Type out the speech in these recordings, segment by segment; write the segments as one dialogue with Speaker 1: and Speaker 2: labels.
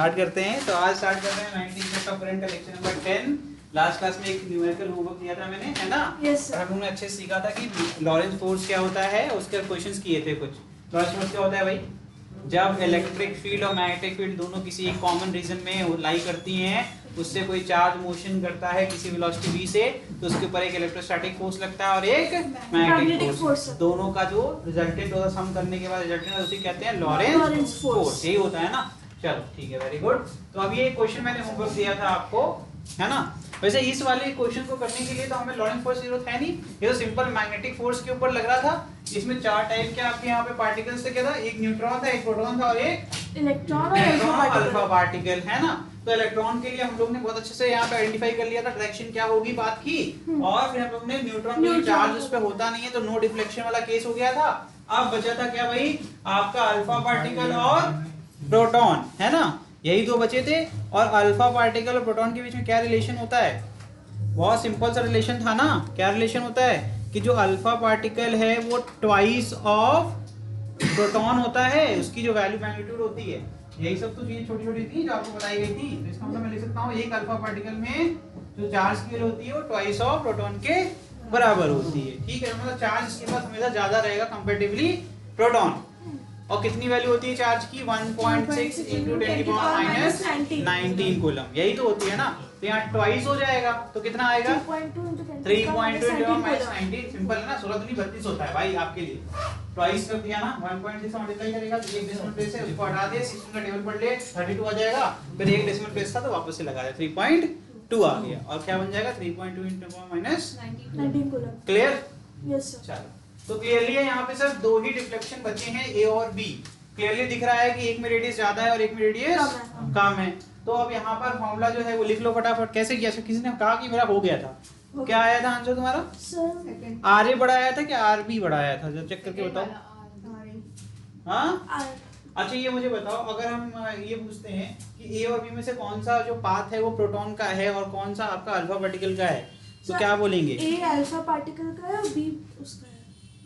Speaker 1: Start करते हैं। तो आज स्टार्ट करते हैं 19th का current lecture number 10। Last class में एक न्यूमेरिकल होमवर्क दिया था मैंने, है ना?
Speaker 2: Yes, sir.
Speaker 1: और हम लोगों ने अच्छे से सीखा था कि लॉरेंस फोर्स क्या होता है, उसके क्वेश्चंस किए थे कुछ। लॉरेंस फोर्स क्या होता है भाई? जब इलेक्ट्रिक फील्ड और मैग्नेटिक फील्ड दोनों किसी एक कॉमन रीजन में लाई करती हैं, उससे कोई चार्ज मोशन करता है किसी वेलोसिटी v से, तो उसके ऊपर एक इलेक्ट्रोस्टैटिक फोर्स लगता है और एक मैग्नेटिक फोर्स। दोनों का जो रिजल्टेंट होता है, सम करने के बाद रिजल्टेंट उसे कहते हैं लॉरेंस फोर्स। यही होता है ना? चलो ठीक है, वेरी गुड। तो अब ये क्वेश्चन मैंने होमवर्क दिया था आपको, है ना? वैसे इस वाले क्वेश्चन को करने के लिए तो हमें लॉरेंस फोर्स की जरूरत है नहीं, ये तो सिंपल मैग्नेटिक फोर्स के ऊपर लग रहा था। इसमें चार टाइप के आपके यहाँ पे पार्टिकल्स थे, क्या था? एक न्यूट्रॉन था, एक प्रोटॉन था और एक
Speaker 2: इलेक्ट्रॉन
Speaker 1: और अल्फा पार्टिकल, है ना? तो इलेक्ट्रॉन के लिए हम लोग ने बहुत अच्छे से यहाँ पे आइडेंटिफाई कर लिया था डायरेक्शन क्या होगी बात की, और फिर हम लोग ने न्यूट्रॉन में चार्ज उस पे होता नहीं है तो नो डिफ्लेक्शन वाला केस हो गया था। अब बचा था क्या भाई? आपका अल्फा पार्टिकल और प्रोटॉन, है ना? यही दो बचे थे। और अल्फा पार्टिकल और प्रोटॉन के बीच में क्या रिलेशन होता है? बहुत सिंपल सा रिलेशन था ना। क्या रिलेशन होता है कि जो अल्फा पार्टिकल है वो ट्वाइस ऑफ प्रोटॉन होता है, उसकी जो वैल्यू मैग्नीट्यूड होती है। यही सब तो चीजें छोटी छोटी थी जो आपको बताई गई थी। तो इसका मतलब मैं लिख सकता हूँ एक अल्फा पार्टिकल में जो चार्ज की वैल्यू होती है वो ट्वाइस ऑफ प्रोटॉन के बराबर होती है। ठीक है, मतलब चार्ज इसके पास हमेशा ज्यादा रहेगा कंपैरेटिवली प्रोटॉन। और कितनी वैल्यू होती है चार्ज की? 1.6 into 10⁻⁹ कूलम। यही तो होती है ना। तो यहाँ ट्वाइस हो जाएगा तो कितना आएगा? 3.2 ×10⁻⁹ सिंपल है ना? 16×32 होता है भाई आपके लिए। ट्वाइस कर दिया ना, 1.6 से मल्टीप्लाई करेगा तो एक डेसिमल प्लेस है उसको हटा दे, 16 का टेबल पढ़ ले, 32 आ जाएगा। फिर एक डेसिमल प्लेस था तो वापस से लगा दे, 3.2 आ गया। और क्या बन जाएगा? 3.2 × 10⁻⁹
Speaker 2: कूलम।
Speaker 1: क्लियर?
Speaker 2: Yes sir.
Speaker 1: चलो, तो क्लियरली है यहाँ पे सिर्फ दो ही डिफ्लेक्शन बचे हैं, ए और बी। क्लियरली दिख रहा है कि एक में रेडियस ज्यादा है और एक में रेडियस कम है। तो अब यहाँ पर फॉर्मूला जो है वो लिख लो फटाफट। कैसे किया? किसी ने कहा कि मेरा हो गया था। क्या आया था आंसर तुम्हारा?
Speaker 2: सर
Speaker 1: आर ए बड़ा आया था कि आर बी बड़ा आया था? जब चेक करके बताओ। हाँ, अच्छा ये मुझे बताओ, अगर हम ये पूछते हैं कि ए और बी में से कौन सा जो पाथ है वो प्रोटॉन का है और कौन सा आपका अल्फा पार्टिकल का है, तो क्या बोलेंगे?
Speaker 2: ए अल्फा पार्टिकल का है और बी उसका है,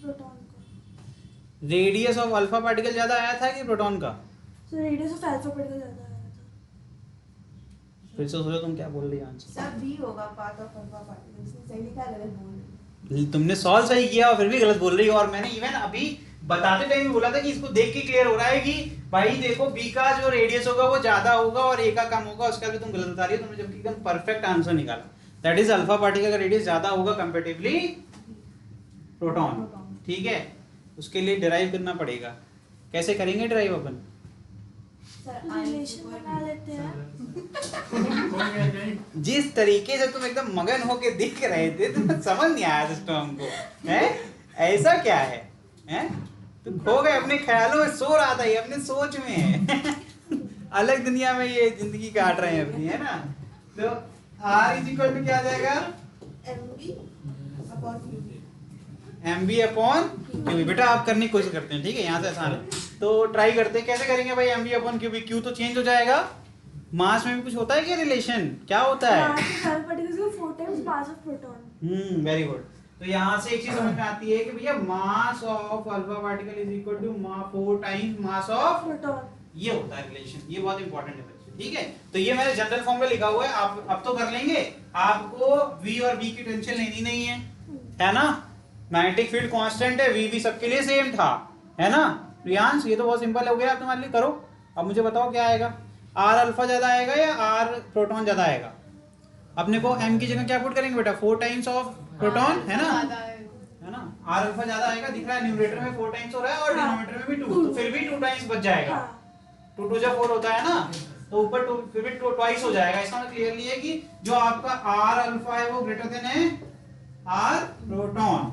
Speaker 2: प्रोटॉन का।
Speaker 1: रेडियस ऑफ अल्फा पार्टिकल ज्यादा आया था कि प्रोटॉन का?
Speaker 2: So radius of alpha particle ज्यादा आया था।
Speaker 1: फिर से सोचो तुम क्या बोल रही हो आंसर।
Speaker 3: सब बी होगा पाथ ऑफ अल्फा पार्टिकल। इसने सही लिखा, गलत बोल रही।
Speaker 1: तुमने सॉल्व सही किया और फिर भी गलत बोल रही हो। और मैंने इवन अभी बताते टाइम बोला था कि इसको देख के क्लियर हो रहा है कि भाई देखो बी का जो रेडियस होगा वो ज्यादा होगा और ए का कम होगा। उसका भी तुम गलत बता रही हो। तुमने जबकि एकदम परफेक्ट आंसर निकाला। दैट इज अल्फा पार्टिकल का रेडियस ज्यादा होगा कंपैरेटिवली प्रोटॉन। ठीक है, उसके लिए डिराइव करना पड़ेगा। कैसे करेंगे डिराइव अपन?
Speaker 2: रिलेशन बना लेते हैं।
Speaker 1: जिस तरीके से तुम एकदम मगन होके दिख रहे थे तो समझ नहीं आया सिस्टम हमको, है? ऐसा क्या है? हैं? तुम खो गए अपने ख्यालों में, सो रहा था ये, अपने सोच में है। अलग दुनिया में ये जिंदगी काट रहे हैं अपनी, है ना? तो R इज इक्वल टू क्या आ जाएगा? mb upon Q. बेटा आप करने की कोशिश करते हैं, ठीक है? यहाँ से आसान है तो ट्राई करते हैं। कैसे करेंगे भाई? mb upon Q. क्यू तो चेंज हो जाएगा। मास में भी कुछ होता है क्या रिलेशन? क्या होता है?
Speaker 2: मास ऑफ अल्फा पार्टिकल का 4 times mass of proton.
Speaker 1: Very good. तो यहाँ से एक चीज समझ में आती है कि भैया mass of alpha particle is equal to 4 times mass of
Speaker 2: proton.
Speaker 1: ये होता है रिलेशन। ये बहुत इंपॉर्टेंट है बच्चे, ठीक है? तो ये मैंने जनरल फॉर्म में लिखा हुआ है, आप अब तो कर लेंगे। आपको v और b की टेंशन लेनी नहीं है ना? मैग्नेटिक फील्ड कांस्टेंट है, v भी सबके लिए सेम था, है ना? प्रियांश ये तो बहुत सिंपल हो गया तुम्हारे लिए। करो अब मुझे बताओ क्या आएगा? r अल्फा ज्यादा आएगा या r प्रोटॉन ज्यादा आएगा? अपने को m की जगह क्या पुट करेंगे बेटा? 4 टाइम्स ऑफ प्रोटॉन, है ना? है ना? r अल्फा ज्यादा आएगा, दिख रहा है न्यूमरेटर में 4 टाइम्स हो रहा है और डिनोमिनेटर में भी 2, तो फिर भी 2 टाइम्स बच जाएगा। 2 2 4 होता है ना, तो ऊपर 2 फिर भी 2 ट्वाइस हो जाएगा। इसका मतलब क्लियरली है कि जो आपका r अल्फा है वो ग्रेटर देन है r प्रोटॉन।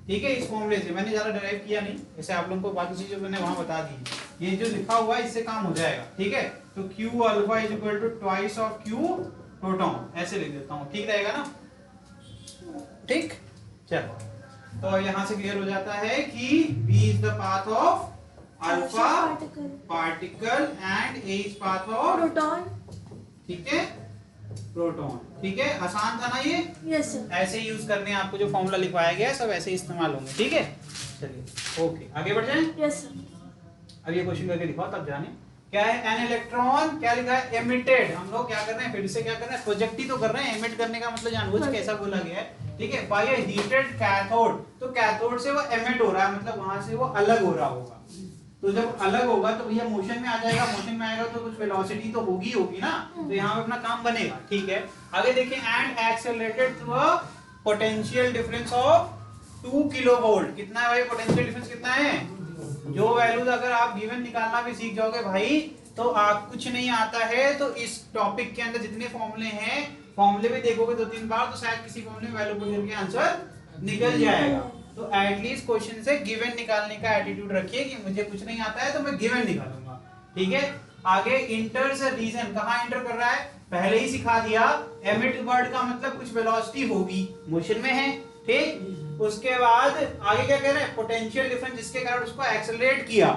Speaker 1: ठीक है, इस फॉर्मूले से मैंने ज्यादा डिराइव किया नहीं, जैसे आप लोगों को बाकी चीजें मैंने वहां बता दी। ये जो लिखा हुआ है इससे काम हो जाएगा, ठीक है? तो q alpha is equal to twice of q proton, ऐसे लिख देता हूँ। ठीक रहेगा ना? ठीक, चलो तो यहाँ से क्लियर हो जाता है कि b is the path of alpha particle and a is path of
Speaker 2: proton. ठीक
Speaker 1: है, प्रोटॉन। ठीक है, आसान था ना ये?
Speaker 2: Yes sir.
Speaker 1: ऐसे यूज करने आपको जो फॉर्मूला लिखवाया गया है सब ऐसे ही इस्तेमाल होंगे, ठीक है? चलिए ओके, आगे बढ़ जाएं।
Speaker 2: Yes sir.
Speaker 1: अब ये क्वेश्चन करके दिखाओ तब जाने क्या है, एन इलेक्ट्रॉन, क्या लिखा है, एमिटेड। हम लोग क्या कर रहे हैं, फिर से क्या कर रहे हैं, प्रोजेक्ट ही तो कर रहे हैं, एमिट करने का मतलब जानबूझ के ऐसा बोला गया है, ठीक है, बाय अ हीटेड कैथोड। तो कैथोड से वो एमिट हो रहा है, मतलब वहां से वो अलग हो रहा होगा। तो जब अलग होगा तो भैया मोशन में आ जाएगा, मोशन में आएगा तो कुछ वेलोसिटी तो होगी ना, तो यहाँ पे अपना काम बनेगा, ठीक है। आगे देखिए, and accelerated through a potential difference of 2 kilovolt. कितना है भाई पोटेंशियल डिफरेंस, कितना है, जो वैल्यूज अगर आप गिवन निकालना भी सीख जाओगे भाई तो आप कुछ नहीं आता है तो इस टॉपिक के अंदर जितने फॉर्मूले हैं, फॉर्मूले भी देखोगे 2-3 बार तो शायद किसी फॉर्मूले में वैल्यू पुट करके आंसर निकल जाएगा। तो एटलीस्ट क्वेश्चन से गिवन निकालने का एटीट्यूड रखिए कि मुझे कुछ नहीं आता है तो मैं गिवन निकालूंगा, ठीक है। आगे इंटर्स रीजन, कहां इंटर कर रहा है, पहले ही सिखा दिया, एमिट वर्ड का मतलब कुछ वेलोसिटी होगी, मोशन में है, ठीक। उसके बाद आगे क्या कह रहे हैं, पोटेंशियल डिफरेंस जिसके कारण उसको एक्सेलरेट किया,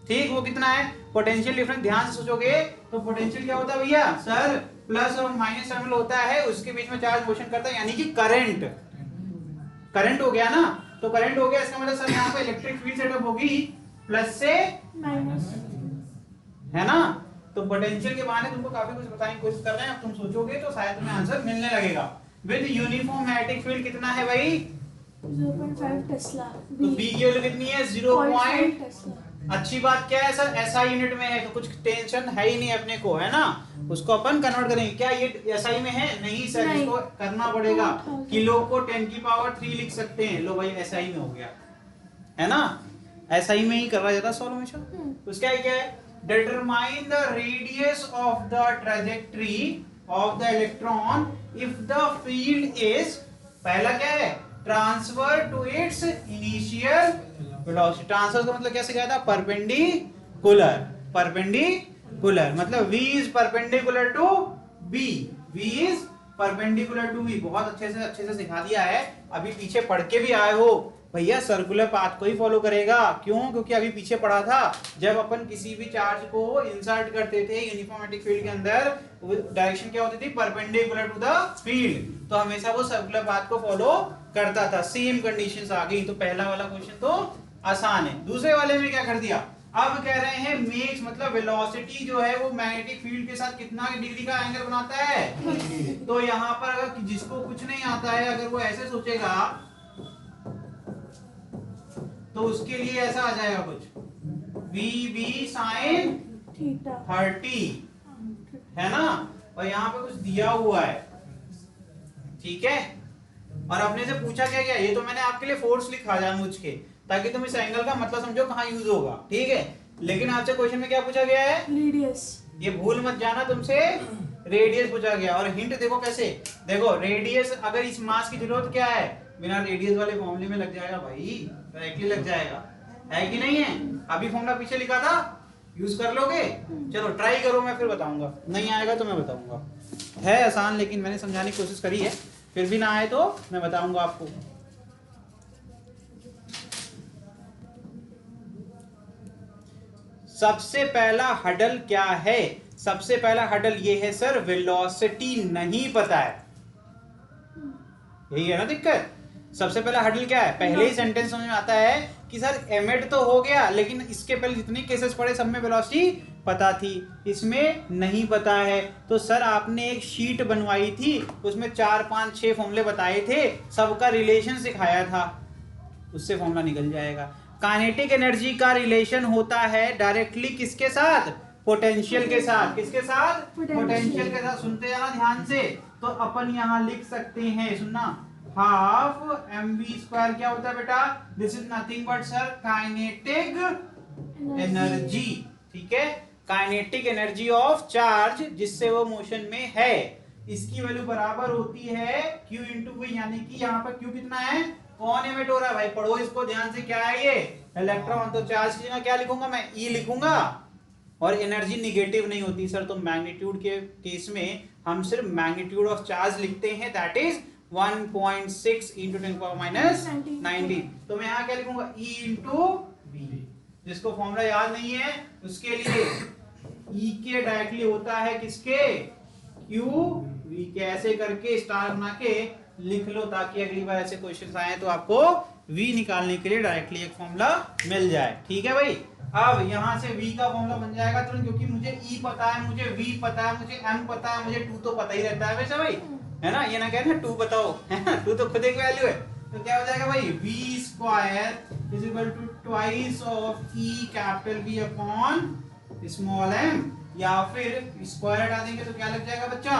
Speaker 1: ठीक, वो कितना है, पोटेंशियल डिफरेंस ध्यान से सोचोगे तो पोटेंशियल क्या होता है भैया, सर प्लस और माइनस टर्मिनल होता है, उसके बीच में चार्ज मोशन करता है, यानी कि करंट, करंट हो गया ना, तो करंट हो गया, इसका मतलब सर यहाँ पे इलेक्ट्रिक फील्ड सेटअप होगी प्लस से
Speaker 2: माइनस,
Speaker 1: है ना। तो पोटेंशियल के बहाने तुमको काफी कुछ बताने की कोशिश कर रहे हैं, अब तुम सोचोगे तो शायद तुम्हें आंसर मिलने लगेगा। विद यूनिफॉर्म मैग्नेटिक फील्ड कितना है भाई,
Speaker 2: 0.5 टेस्ला।
Speaker 1: तो बी की वैल्यू कितनी है, 0.
Speaker 2: टेस्ला।
Speaker 1: अच्छी बात क्या है सर, एसआई यूनिट में है तो कुछ टेंशन है ही नहीं अपने को, है ना, उसको अपन कन्वर्ट करेंगे। क्या ये एसआई में है, नहीं सर,
Speaker 2: नहीं।
Speaker 1: इसको करना पड़ेगा, किलो को 10 की पावर 3 लिख सकते हैं, लो भाई एसआई में हो गया, है ना, एसआई में ही कर रहा जाता सॉल्व हमेशा। उसका क्या है, determine the radius of the trajectory of the electron if the field is, पहला क्या है, transfer to its initial velocity. Transfer का मतलब क्या सिखाया था, परपेंडिकुलर, परपेंडिकुलर मतलब v is perpendicular to b, v is perpendicular to b। बहुत अच्छे से सिखा दिया है, अभी पीछे पढ़ के भी आए हो भैया, सर्कुलर पाथ को ही फॉलो करेगा, क्यों, क्योंकि अभी पीछे पढ़ा था जब अपन किसी भी चार्ज को इंसर्ट करते थे यूनिफॉर्म मैग्नेटिक फील्ड के अंदर, डायरेक्शन क्या होती थी, परपेंडिकुलर टू द फील्ड, तो हमेशा वो सर्कुलर पाथ को फॉलो करता था। सेम कंडीशंस आ गई, तो पहला वाला क्वेश्चन तो आसान है। दूसरे वाले में क्या कर दिया, अब कह रहे हैं मेक्स, मतलब वेलोसिटी जो है वो मैग्नेटिक फील्ड के साथ कितना डिग्री का एंगल बनाता है। तो यहाँ पर अगर जिसको कुछ नहीं आता है, अगर वो ऐसे सोचेगा तो उसके लिए ऐसा आ जाएगा कुछ, VB sin
Speaker 2: थीटा
Speaker 1: 30, है ना, और यहाँ पे कुछ दिया हुआ है, ठीक है। और अपने से पूछा क्या गया, ये तो मैंने आपके लिए फोर्स लिखा जानबूझ के, ताकि तुम इस एंगल का मतलब समझो कहाँ यूज होगा, ठीक है। लेकिन आपसे क्वेश्चन में क्या पूछा गया है,
Speaker 2: रेडियस,
Speaker 1: ये भूल मत जाना, तुमसे रेडियस पूछा गया। और हिंट देखो कैसे, देखो रेडियस, अगर इस मास की जरूरत क्या है, बिना रेडियस वाले फॉर्मूले में लग जाएगा भाई, डायरेक्टली लग जाएगा, है कि नहीं है। अभी फॉर्मूला पीछे लिखा था, यूज कर लोगे, चलो ट्राई करो, मैं फिर बताऊंगा, नहीं आएगा तो मैं बताऊंगा। है आसान, लेकिन मैंने समझाने की कोशिश करी है, फिर भी ना आए तो मैं बताऊंगा आपको। सबसे पहला हडल क्या है, सबसे पहला हडल ये है सर, वेलोसिटी नहीं पता है, यही है ना दिक्कत। सबसे पहला हडल क्या है, पहले ही सेंटेंस समझ में आता है कि सर एमिट तो हो गया, लेकिन इसके पहले जितने केसेस पढ़े सब में वेलोसिटी पता थी, इसमें नहीं पता है। तो सर आपने एक शीट बनवाई थी, उसमें 4, 5, 6 फॉर्मूले बताए थे, सबका रिलेशन सिखाया था, उससे फॉर्मूला निकल जाएगा। काइनेटिक एनर्जी का रिलेशन होता है डायरेक्टली किसके साथ, पोटेंशियल के साथ, किसके साथ, पोटेंशियल के साथ। सुनते जाना ध्यान से, तो अपन यहां लिख सकते हैं, सुनना, हाफ mv² क्या होता है बेटा, this is nothing but sir kinetic energy, ठीक है, काइनेटिक एनर्जी ऑफ चार्ज जिससे वो मोशन में है, इसकी वैल्यू बराबर होती है q इंटू v, यानी कि यहाँ पर q कितना है, कौन एमिट हो रहा है भाई, पढ़ो इसको ध्यान से, क्या है ये, इलेक्ट्रॉन। तो चार्ज की जगह क्या लिखूंगा मैं, E लिखूंगा, और एनर्जी निगेटिव नहीं होती सर, तो मैग्नीट्यूड के केस में हम सिर्फ मैग्नीट्यूड ऑफ चार्ज लिखते हैं, दैट इज 1.6 इंटू 10⁻⁹। तो मैं यहाँ क्या लिखूंगा, E इंटू v। जिसको फॉर्मूला याद नहीं है उसके लिए E के डायरेक्टली होता है किसके, Q V के, ऐसे करके स्टार बना के लिख लो, ताकि अगली बार ऐसे क्वेश्चन आए तो आपको V निकालने के लिए डायरेक्टली एक फॉर्मूला मिल जाए, ठीक है भाई। अब यहाँ से v का फॉर्मूला बन जाएगा तुरंत, क्योंकि मुझे e पता है, मुझे v पता है, मुझे m पता है, मुझे 2 तो पता ही रहता है वैसे भाई, है ना। ये ना कह रहे 2 बताओ, है ना, 2 तो खुद एक वैल्यू है। तो क्या हो जाएगा भाई, v square is equal to twice of e capital V upon small m, या फिर स्क्वायर हटा देंगे तो क्या लग जाएगा बच्चा,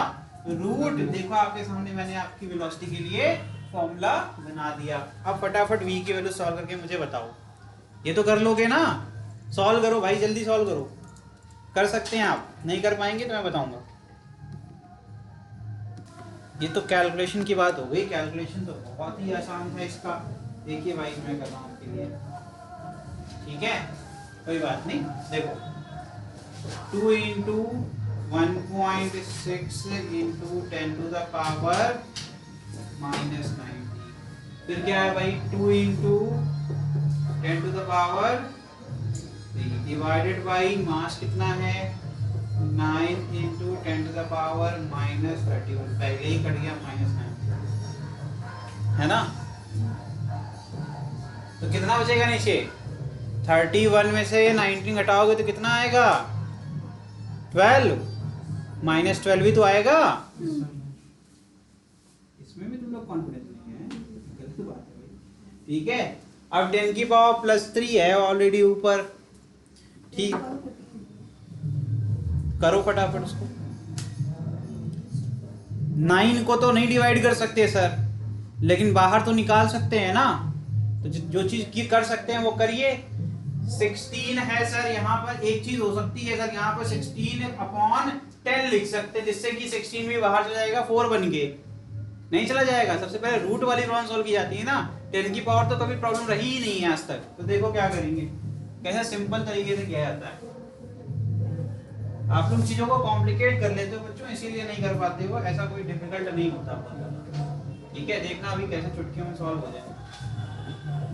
Speaker 1: रूट। देखो आपके सामने मैंने आपकी वेलोसिटी के लिए फॉर्मूला बना दिया। अब फटाफट v की वैल्यू सॉल्व करके मुझे बताओ। ये तो कर लोगे ना, सॉल्व करो भाई, जल्दी सॉल्व करो। कर सकते हैं आप, नहीं कर पाएंगे तो मैं बताऊंगा। ये तो कैलकुलेशन की बात हो गई, कैलकुलेशन तो बहुत ही आसान था इसका। देखिए भाई मैं कर रहा हूँ आपके लिए, ठीक है, कोई बात नहीं। देखो 2 into 1.6 into 10 to the power -90, फिर क्या है भाई 2 into 10 to the power divided by mass कितना है 9 इंटू 10 टू द पावर -31, पहले ही कट गया -9, है ना। तो कितना बचेगा नीचे, 31 में से 19 घटाओगे तो कितना आएगा 12, -12 भी तो आएगा। इसमें भी तुम लोग कॉन्फिडेंस नहीं है, गलत बात है भाई, ठीक है। अब 10 की पावर +3 है ऑलरेडी ऊपर, ठीक, करो फटाफट उसको। 9 को तो नहीं डिवाइड कर सकते सर, लेकिन बाहर तो निकाल सकते हैं ना, तो जो चीज कर सकते हैं वो करिए। 16 है सर, यहाँ पर एक चीज हो सकती है सर, यहाँ पर 16/10 लिख सकते हैं, जिससे कि 16 भी बाहर चला जाएगा, 4 बन के नहीं चला जाएगा। सबसे पहले रूट वाली प्रॉब्लम सॉल्व की जाती है ना, 10 की पावर तो कभी प्रॉब्लम रही ही नहीं है आज तक। तो देखो क्या करेंगे, कैसे सिंपल तरीके से किया जाता है। आप लोग चीजों को कॉम्प्लिकेट कर लेते हो बच्चों, इसीलिए नहीं कर पाते हो, ऐसा कोई डिफिकल्ट नहीं होता, ठीक है। देखना अभी कैसे चुटकियों में सॉल्व हो जाए।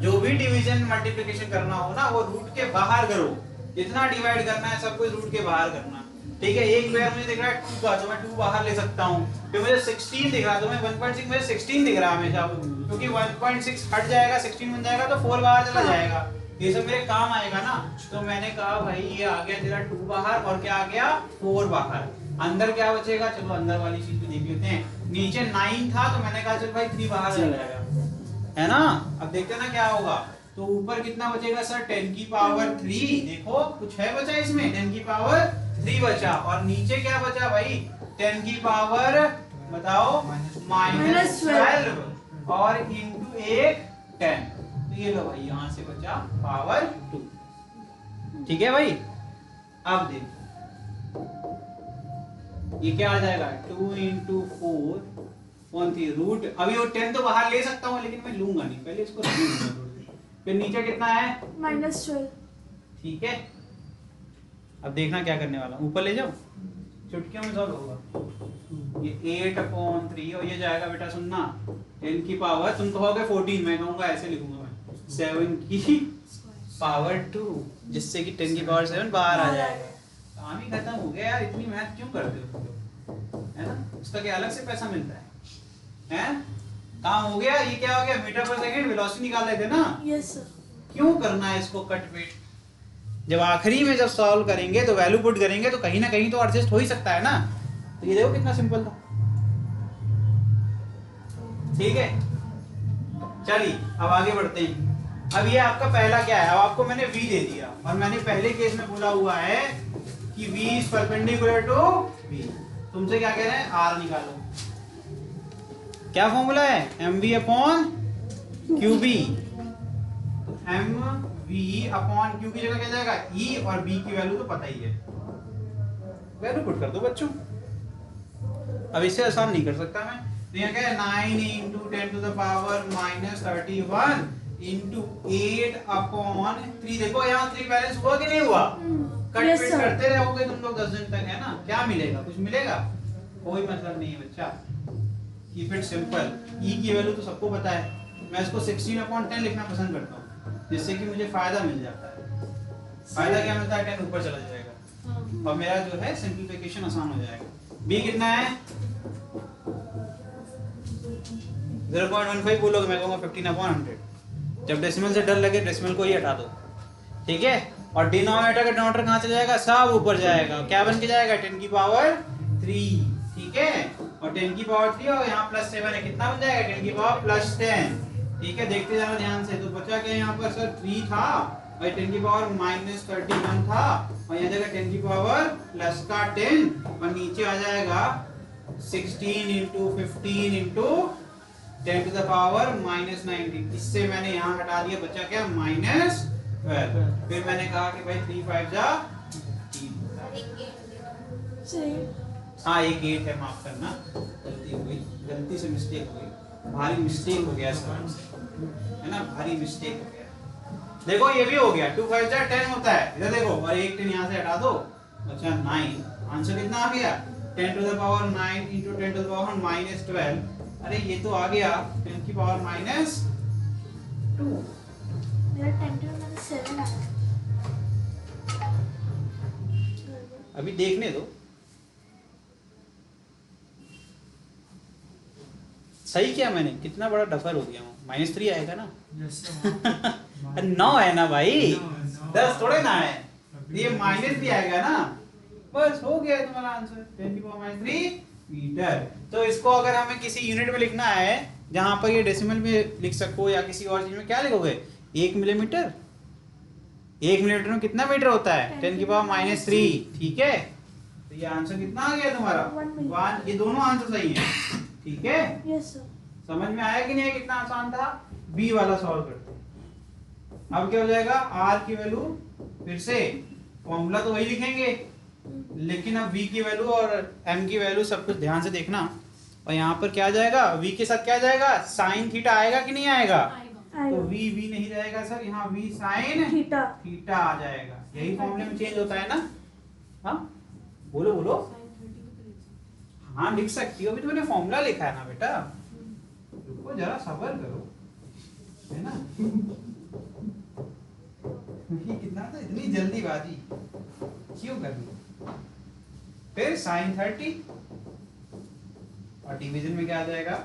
Speaker 1: जो भी डिवीजन मल्टीप्लिकेशन करना हो ना, वो रूट के बाहर करो, जितना डिवाइड करना है सब कुछ रूट के बाहर करना, ठीक है। एक पेयर मुझे दिख रहा है 2 का, तो मैं 2 बाहर ले सकता हूँ। फिर मुझे 16 दिख रहा है, तो मैं 1.6 मुझे 16 दिख रहा है हमेशा, क्योंकि 1.6 हट जाएगा 16 बन जाएगा तो 4 बाहर चला जाएगा, ये सब मेरे काम आएगा ना। तो मैंने कहा भाई ये आ गया तेरा 2 बाहर, और क्या आ गया 4 बाहर, अंदर क्या बचेगा, चलो अंदर वाली चीज भी देख लेते हैं। नीचे 9 था तो मैंने कहा चल भाई 3 बाहर चला जाएगा, है ना। अब देखते ना क्या होगा, तो ऊपर कितना बचेगा सर 10 की पावर 3, देखो कुछ है बचा इसमें, 10 की पावर 3 बचा, और नीचे क्या बचा भाई 10 की पावर बताओ -12 और इंटू 1 10, तो ये लो भाई यहाँ से बचा पावर 2, ठीक है भाई। अब देखो ये क्या आ जाएगा 2 इंटू 4 कौन थी रूट, अभी वो 10 तो बाहर ले सकता हूँ लेकिन मैं लूंगा नहीं, पहले इसको लूंगा। फिर नीचे कितना है
Speaker 2: -12,
Speaker 1: ठीक है। अब देखना क्या करने वाला हूँ, ऊपर ले जाओ, चुटकियों में सॉल्व होगा। ये 8/3 और ये जाएगा बेटा सुनना 10 की पावर, तुम कहोगे 14, मैं कहूँगा ऐसे लिखूंगा मैं 7 की पावर 2, जिससे कि 10 की पावर 7 बाहर आ जाएगा। काम ही खत्म हो गया यार, इतनी मेहनत क्यों करते हो तुम लोग, है ना। उसका क्या अलग से पैसा मिलता है, काम हो गया। ये क्या हो गया, मीटर पर सेकंड वेलोसिटी निकाल लेते ना,
Speaker 2: यस सर।
Speaker 1: क्यों करना है इसको कट पेट। जब आखिरी में जब सॉल्व करेंगे तो वैल्यू पुट करेंगे तो कहीं ना कहीं तो एडजस्ट हो ही सकता है ना। तो ये देखो कितना सिंपल था, ठीक है। चलिए अब आगे बढ़ते हैं। अब ये आपका पहला क्या है, अब आपको मैंने v दे दिया, और मैंने पहले केस में बोला हुआ है कि v is perpendicular to v। तुमसे क्या कह रहे हैं, r निकालो। क्या फॉर्मूला है, mv अपॉन qb। तो mv अपॉन q की जगह क्या जाएगा e, और b की वैल्यू तो पता ही है, वैल्यू पुट कर दो बच्चों। अब इससे आसान नहीं कर सकता मैं, तो यहाँ क्या है 9 into 10 to the power -31 into 8/3। देखो यहाँ 3 बैलेंस हुआ कि नहीं हुआ, कट
Speaker 2: Yes,
Speaker 1: पिट
Speaker 2: sir.
Speaker 1: करते रहोगे तुम लोग 10 दिन तक, है ना। क्या मिलेगा, कुछ मिलेगा, कोई मतलब नहीं है बच्चा। Keep it simple. e की वैल्यू तो सबको पता है, मैं इसको 16/10 लिखना पसंद करता हूँ, जिससे कि मुझे फायदा मिल जाता है। फायदा क्या मिलता है, 10 ऊपर चला जाएगा और मेरा जो है सिंप्लीफिकेशन आसान हो जाएगा। b कितना है 0.15 बोलोगे, मैं कहूँगा 15/100। जब डेसिमल से डर लगे डेसिमल को ही हटा दो, ठीक है। और डिनोमिनेटर का डिनोमिनेटर कहाँ चला जाएगा, सब ऊपर जाएगा, क्या बन के जाएगा 10 की पावर 3, ठीक है। और 10 की पावर 3 और यहाँ +7 है, कितना बन जाएगा 10 की पावर +10, ठीक है। देखते जाना ध्यान से। तो बचा क्या यहाँ पर सर 3 था और 10 की पावर -31 था और यहाँ जाएगा 10 की पावर +10 और नीचे आ जाएगा 16 × 15 × 10 to the power -19। इससे मैंने यहाँ हटा दिया, बचा क्या -12। फिर मैंने कहा कि भाई 3 5 जा 3।
Speaker 2: सही।
Speaker 1: हाँ एक 8 है, माफ करना, गलती हो गई, गलती से मिस्टेक हो गई, भारी मिस्टेक हो गया सर, है ना, भारी मिस्टेक हो गया। देखो ये भी हो गया, 2 5 जा 10 होता है, इधर देखो, और एक 10 यहाँ से हटा दो, अच्छा 9। आंसर कितना आ गया 10 to the power 9 × 10 to the power -12। अरे ये तो आ गया 10 की पावर -2।
Speaker 2: मेरा 10 to the 7 आया।
Speaker 1: अभी देखने दो, सही किया मैंने, कितना बड़ा डफर हो गया हूँ, -3 आएगा ना। 9 है ना भाई, 10 थोड़े ना है, ये -3 आएगा ना, बस हो गया तुम्हारा आंसर 10 की पावर -3 मीटर। तो इसको अगर हमें किसी यूनिट में लिखना है जहां पर ये डेसिमल में लिख सको या किसी और चीज में, क्या लिखोगे 1 मिलीमीटर। 1 मिलीमीटर में कितना मीटर होता है 10 की पावर -3, ठीक है। तो ये आंसर कितना आ गया तुम्हारा 1। ये दोनों आंसर सही है, ठीक है।
Speaker 2: Yes sir.
Speaker 1: समझ में आया कि नहीं, कितना आसान था। बी वाला सॉल्व करते हैं। अब क्या हो जाएगा, आर की वैल्यू, फिर से फॉर्मूला तो वही लिखेंगे, लेकिन अब v की वैल्यू और m की वैल्यू सब कुछ ध्यान से देखना। और यहाँ पर क्या जाएगा, v के साथ क्या जाएगा, साइन थीटा आएगा कि नहीं आएगा, तो v नहीं जाएगा सर, यहाँ v साइन थीटा आ जाएगा। यही फॉर्मूले में चेंज होता है ना। हाँ बोलो बोलो। हाँ लिख सकती हो, अभी तो मैंने फॉर्मूला लिखा है ना बेटा, रुको जरा सब्र करो, है ना। ये कितना था, इतनी जल्दीबाजी क्यों करनी। फिर sin 30 और डिवीजन में क्या आ जाएगा,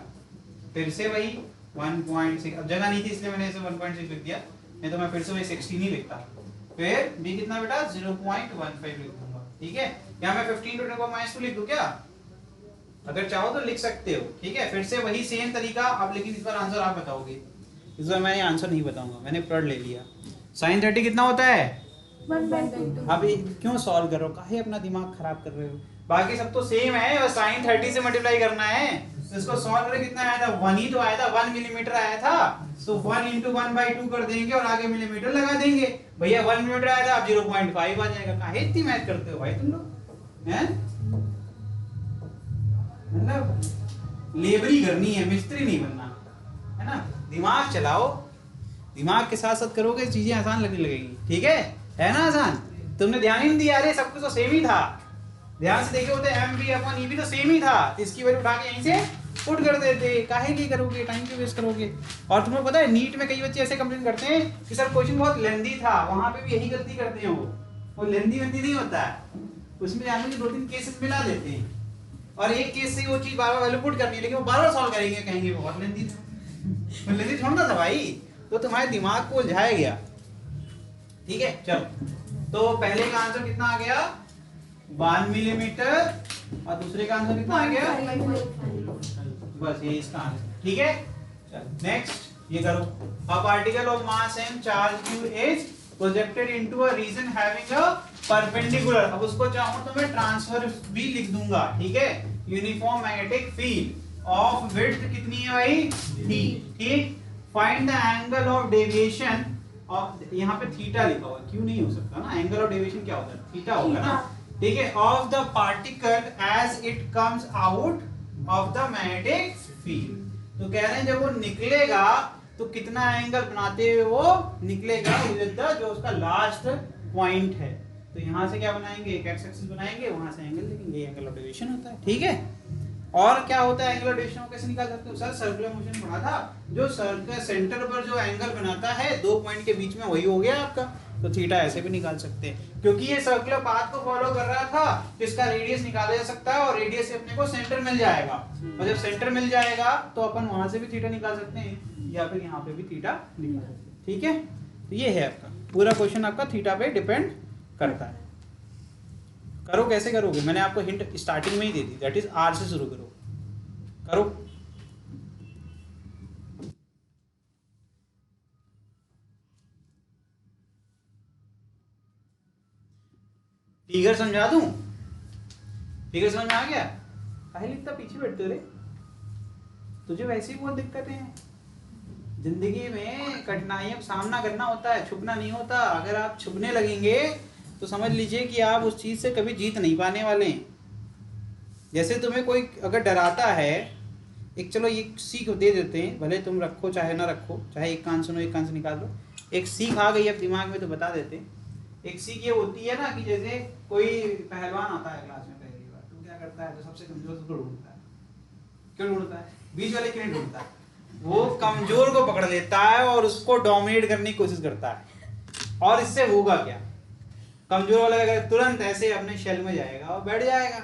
Speaker 1: फिर से वही 1.6। अब जगह नहीं थी इसलिए मैंने इसे 1.6 लिख दिया, नहीं तो मैं फिर से वही 16 ही लिखता। फिर b कितना बेटा 0.15 लिख दूंगा, ठीक है। यहाँ मैं 15 to the power -2 लिख दूं क्या, अगर चाहो तो लिख सकते हो, ठीक है। फिर से वही सेम तरीका अब, लेकिन इस बार आंसर आप बताओगे, इस बार मैं आंसर नहीं बताऊंगा, मैंने पढ़ ले लिया। sin 30 कितना होता है
Speaker 2: 1/2।
Speaker 1: अब क्यों सॉल्व कर रहे हो, काहे अपना दिमाग खराब कर रहे हो, बाकी सब तो सेम है, बस sin 30 से मल्टीप्लाई करना है। तो इसको सॉल्व करके कितना आया था, 1 ही तो आया था, 1 मिलीमीटर आया था, तो 1 × 1/2 कर देंगे और आगे मिलीमीटर लगा देंगे। भैया 1 मिलीमीटर आया था, अब 0.5 आ जाएगा। काहे इतनी मैथ करते हो भाई तुम लोग, हैं, मतलब लेबरी करनी है, मिस्त्री नहीं बनना, है ना। दिमाग चलाओ, दिमाग के साथ साथ करोगे चीजें आसान लगने लगेगी, ठीक है ना आसान। तुमने ध्यान ही नहीं दिया, अरे सब कुछ तो सेम ही था, ध्यान से देखे होते mv/e भी तो सेम ही था, इसकी वैल्यू उठा के यहीं से पुट कर देते, काहे लिए करोगे, टाइम क्यों वेस्ट करोगे। और तुम्हें पता है नीट में कई बच्चे ऐसे कंप्लेन करते हैं कि सर क्वेश्चन बहुत लेंदी था, वहां पे भी यही गलती करते हैं वो लेंदी नहीं होता है, उसमें जानते हैं 2-3 केसेस मिला देते हैं और एक केस से वो चीज बार-बार वैल्यू पुट करनी है, लेकिन वो बार-बार सॉल्व करेंगे, कहेंगे बहुत लेंदी था। लेंदी छोड़ना था भाई, तो तुम्हारे दिमाग को उलझाया गया, ठीक है। चलो तो पहले का आंसर कितना आ गया 1 मिलीमीटर और दूसरे का आंसर कितना आ गया, बस ये इसका आंसर, ठीक है। चलो नेक्स्ट ये करो, a particle of mass m charge q is projected into a region having a perpendicular, अब उसको चाहूं तो मैं ट्रांसफर भी लिख दूंगा, ठीक है। Uniform magnetic field of width कितनी है भाई d, ठीक। Find the angle of deviation of, यहाँ पे थीटा लिखा हुआ है, क्यों नहीं हो सकता ना, एंगल ऑफ डेविएशन क्या होता है, थीटा होगा ना, ठीक है। Of the particle as it comes out of the magnetic field, तो कह रहे हैं जब वो निकलेगा तो कितना एंगल बनाते हुए वो निकलेगा विद द, जो उसका लास्ट पॉइंट है। तो यहाँ से क्या बनाएंगे, एक एक्स एक्सिस बनाएंगे, वहां से एंगल लिखेंगे, एंगल ऑफ डेविएशन होता है, ठीक है। और क्या होता है एंगल ऑफ डेविएशन को कैसे निकाल सकते हो सर, सर्कुलर मोशन पढ़ा था, जो सर्कल सेंटर पर जो एंगल बनाता है 2 पॉइंट के बीच में, वही हो गया आपका। तो थीटा ऐसे भी निकाल सकते हैं, क्योंकि ये सर्कुलर पाथ को फॉलो कर रहा था, तो इसका रेडियस निकाला जा सकता है और रेडियस से अपने को सेंटर मिल जाएगा, और जब सेंटर मिल जाएगा तो अपन वहां से भी थीटा निकाल सकते हैं या फिर यहाँ पे भी थीटा निकाल सकते हैं, ठीक है। तो ये है आपका पूरा क्वेश्चन आपका थीटा पे डिपेंड करता है। करो, कैसे करोगे? मैंने आपको हिंट स्टार्टिंग में ही दे दी, दैट इज आर से शुरू करो। करो। फिगर समझा दूं? फिगर समझ में आ गया? पहले इतना पीछे बैठते रे, तुझे वैसे ही बहुत दिक्कतें हैं। जिंदगी में कठिनाइयों का सामना करना होता है, छुपना नहीं होता। अगर आप छुपने लगेंगे तो समझ लीजिए कि आप उस चीज से कभी जीत नहीं पाने वाले हैं। जैसे तुम्हें कोई अगर डराता है, एक चलो ये सीख दे देते हैं, भले तुम रखो चाहे ना रखो, चाहे एक कान सुनो एक कान से निकाल दो, एक सीख आ गई अब दिमाग में तो बता देते हैं। एक सीख ये होती है ना कि जैसे कोई पहलवान आता है क्लास में पहली बार, तो क्या करता है, तो सबसे कमजोर उसको ढूंढता है। क्यों ढूंढता है? बीच वाले क्यों नहीं ढूंढता? वो कमजोर को पकड़ लेता है और उसको डोमिनेट करने की कोशिश करता है। और इससे होगा क्या? कमजोर वाला अगर तुरंत ऐसे अपने शेल में जाएगा और बैठ जाएगा।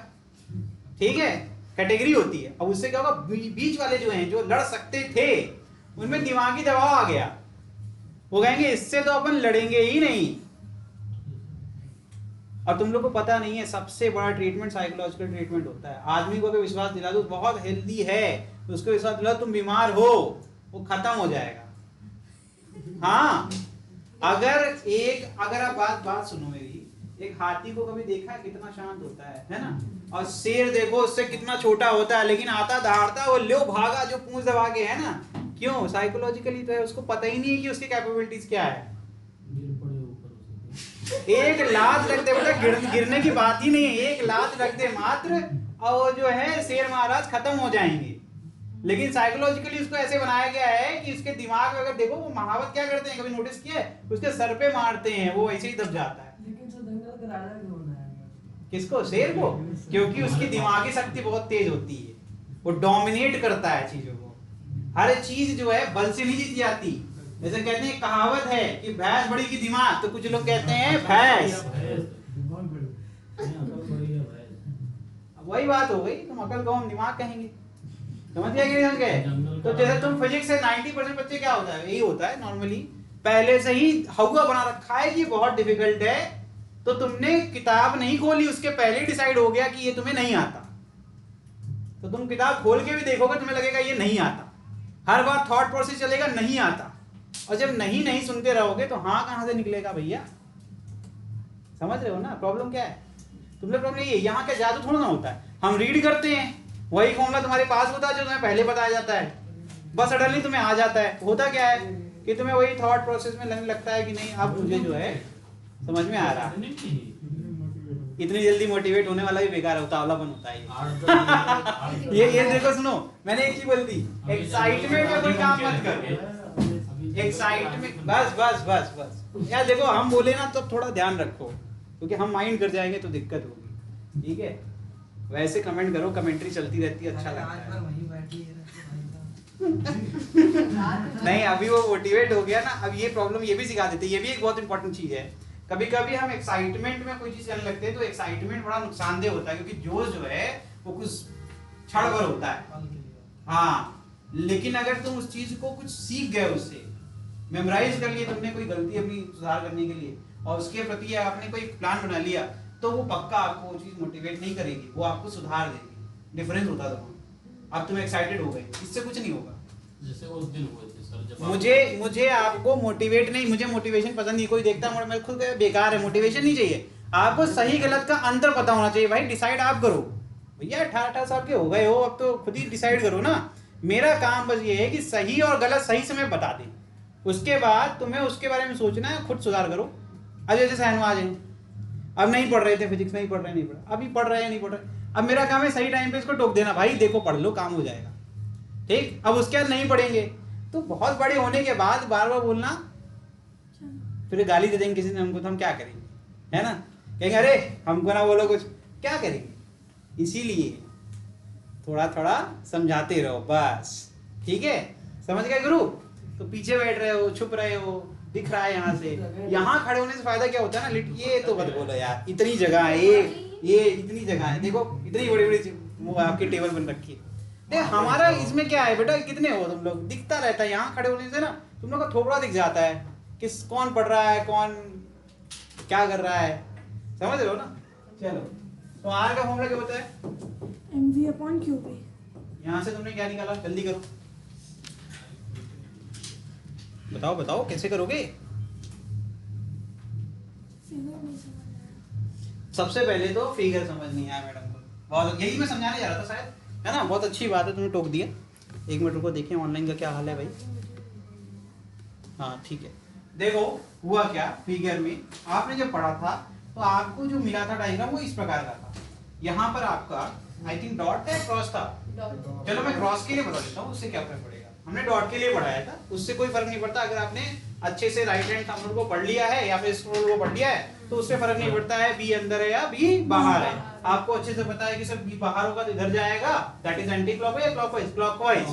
Speaker 1: ठीक है, कैटेगरी होती है। अब उससे क्या होगा, बीच वाले जो हैं, जो लड़ सकते थे, उनमें दिमागी दबाव आ गया। वो कहेंगे इससे तो अपन लड़ेंगे ही नहीं। और तुम लोग को पता नहीं है, सबसे बड़ा ट्रीटमेंट साइकोलॉजिकल ट्रीटमेंट होता है। आदमी को अगर विश्वास दिला दो बहुत हेल्दी है, उसको विश्वास दिला तुम बीमार हो, वो खत्म हो जाएगा। हाँ, अगर आप बात सुनो मेरी, एक हाथी को कभी देखा है कितना शांत होता है ना? और शेर देखो उससे कितना छोटा होता है, लेकिन आता दहाड़ता वो लो भागा जो पूंछ दबा के, है ना? क्यों? साइकोलॉजिकली तो है, उसको पता ही नहीं है कि उसकी कैपेबिलिटीज क्या है। एक लात रख दे, बेटा गिरने की बात ही नहीं है, एक लात रख दे मात्र और वो जो है शेर महाराज खत्म हो जाएंगे। लेकिन साइकोलॉजिकली उसको ऐसे बनाया गया है कि उसके दिमाग में अगर देखो, वो महावत क्या करते हैं, कभी नोटिस किया है? उसके सर पे मारते हैं, वो ऐसे ही दब जाता है।
Speaker 4: लेकिन जो दंगल का राजा क्यों बनाया गया?
Speaker 1: किसको? शेर को? क्योंकि उसकी दिमागी शक्ति बहुत तेज होती है, वो डोमिनेट करता है चीजों को। हर चीज जो है बल से नहीं जीती जाती। जैसे कहते हैं, कहावत है कि भैंस बड़ी की दिमाग, तो कुछ लोग कहते हैं भैंस। वही बात हो गई, तुम अकल को हम दिमाग कहेंगे। समझ गया कि नहीं समझ गए? तो जैसे तुम फिजिक्स से 90% बच्चे क्या होता है, यही होता है नॉर्मली, पहले से ही हवा बना रखा है कि बहुत डिफिकल्ट है, तो तुमने किताब नहीं खोली, उसके पहले ही डिसाइड हो गया कि ये तुम्हें नहीं आता। तो तुम किताब खोल के भी देखोगे, तुम्हें लगेगा ये नहीं आता। हर बार थॉट प्रोसेस चलेगा नहीं आता, और जब नहीं सुनते रहोगे तो हाँ कहां से निकलेगा भैया? समझ रहे हो ना प्रॉब्लम क्या है? तुम लोग प्रॉब्लम ये, यहाँ क्या जादू थोड़ा ना होता है। हम रीड करते हैं, वही फॉर्मूला तुम्हारे पास होता है जो तुम्हें पहले बताया जाता है, बस सडनली तुम्हें आ जाता है। होता क्या है कि तुम्हें वही थॉट प्रोसेस में लगने लगता है कि नहीं अब मुझे जो है समझ में आ रहा है। इतनी जल्दी मोटिवेट होने वाला भी बेकार होता, अवलापन होता है ये देखो सुनो, मैंने एक चीज बोल दी, एक्साइटमेंट में कोई काम मत करो। एक्साइटमेंट बस यार देखो, हम बोले ना तो थोड़ा ध्यान रखो, क्योंकि हम माइंड कर जाएंगे तो दिक्कत होगी। ठीक है, वैसे कमेंट करो, कमेंट्री चलती रहती है, अच्छा लगता है। नहीं अभी वो मोटिवेट हो गया ना, अब ये प्रॉब्लम ये भी सिखा देते, ये भी एक बहुत इंपॉर्टेंट चीज है। कभी कभी हम एक्साइटमेंट में कोई चीज करने लगते हैं तो एक्साइटमेंट बड़ा नुकसानदेह होता है, क्योंकि जोश जो है वो कुछ क्षण भर होता है। हाँ, लेकिन अगर तुम उस चीज को कुछ सीख गए, उससे मेमोराइज कर लिए तुमने, कोई गलती अपनी सुधार करने के लिए, और उसके प्रति आपने कोई प्लान बना लिया, तो वो पक्का आपको वो चीज मोटिवेट नहीं करेगी, वो आपको सुधार देगी। डिफरेंस होता है। अब तुम एक्साइटेड हो गए, इससे कुछ नहीं होगा।
Speaker 5: जैसे उस दिन हुए थे सर, जब
Speaker 1: मुझे आपको मोटिवेट नहीं, मुझे मोटिवेशन पसंद नहीं। कोई देखता है मैं खुद बेकार है, मोटिवेशन नहीं चाहिए। आपको सही गलत का अंतर पता होना चाहिए। भाई डिसाइड आप करो, भैया 18 साल के हो गए हो, अब तो खुद ही डिसाइड करो ना। मेरा काम बस ये है कि सही और गलत सही समय बता दें, उसके बाद तुम्हें उसके बारे में सोचना है, खुद सुधार करो। अब जैसे सहनवाज हैं, अब नहीं पढ़ रहे थे फिजिक्स, नहीं पढ़ रहे, अभी पढ़ रहे हैं, नहीं पढ़ रहे, अब मेरा काम है सही टाइम पे इसको टोक देना, भाई देखो पढ़ लो काम हो जाएगा। ठीक, अब उसके बाद नहीं पढ़ेंगे तो बहुत बड़े होने के बाद बार बार बोलना, फिर गाली दे देंगे किसी ने हमको, तो हम क्या करेंगे, है ना? कहेंगे अरे हमको ना बोलो कुछ, क्या करेंगे? इसीलिए थोड़ा थोड़ा समझाते रहो बस। ठीक है, समझ गए गुरु? तो पीछे बैठ रहे हो, छुप रहे हो, दिख रहा है यहाँ से, यहाँ खड़े होने से फायदा क्या होता है ना, ये तो मत बोलो यार, इतनी जगह है, ये इतनी जगह है, देखो इतनी बड़ी बड़ी आपकी टेबल बन रखी है। हमारा इसमें क्या है बेटा, कितने हो तुम लोग, दिखता रहता है। यहाँ खड़े होने से ना तुम लोग का थोबड़ा दिख जाता है, कौन पढ़ रहा है, कौन क्या कर रहा है, समझ रहे हो ना। चलो तो आर का फॉर्मूला क्या होता है,
Speaker 2: mv/qb।
Speaker 1: यहां से तुमने क्या निकाला, जल्दी करो, बताओ बताओ कैसे करोगे।
Speaker 2: फिगर नहीं समझ आया।
Speaker 1: सबसे पहले तो फिगर समझ नहीं आया मैडम को, बहुत यही मैं समझाने जा रहा था शायद, है ना। बहुत अच्छी बात है, तुमने टोक दिया। एक मिनट रुको, देखें ऑनलाइन का क्या हाल है भाई। हाँ ठीक है, देखो हुआ क्या, फिगर में आपने जब पढ़ा था तो आपको जो मिला था डायग्राम वो इस प्रकार का था। यहाँ पर आपका आई थिंक डॉट है, क्रॉस था। चलो मैं क्रॉस के लिए बता देता हूँ, उससे क्या फर्क पड़ेगा। हमने डॉट के लिए पढ़ाया था, उससे कोई फर्क नहीं पड़ता। अगर आपने अच्छे से राइट हैंड थंब रूल को पढ़ लिया है या फिर स्क्रोल को पढ़ लिया है तो उससे फर्क नहीं पड़ता है बी अंदर है या बी बाहर है। आपको अच्छे से पता है कि सर बी बाहर होगा तो इधर जाएगा, दैट इज एंटी क्लॉकवाइज या क्लॉकवाइज, क्लॉकवाइज,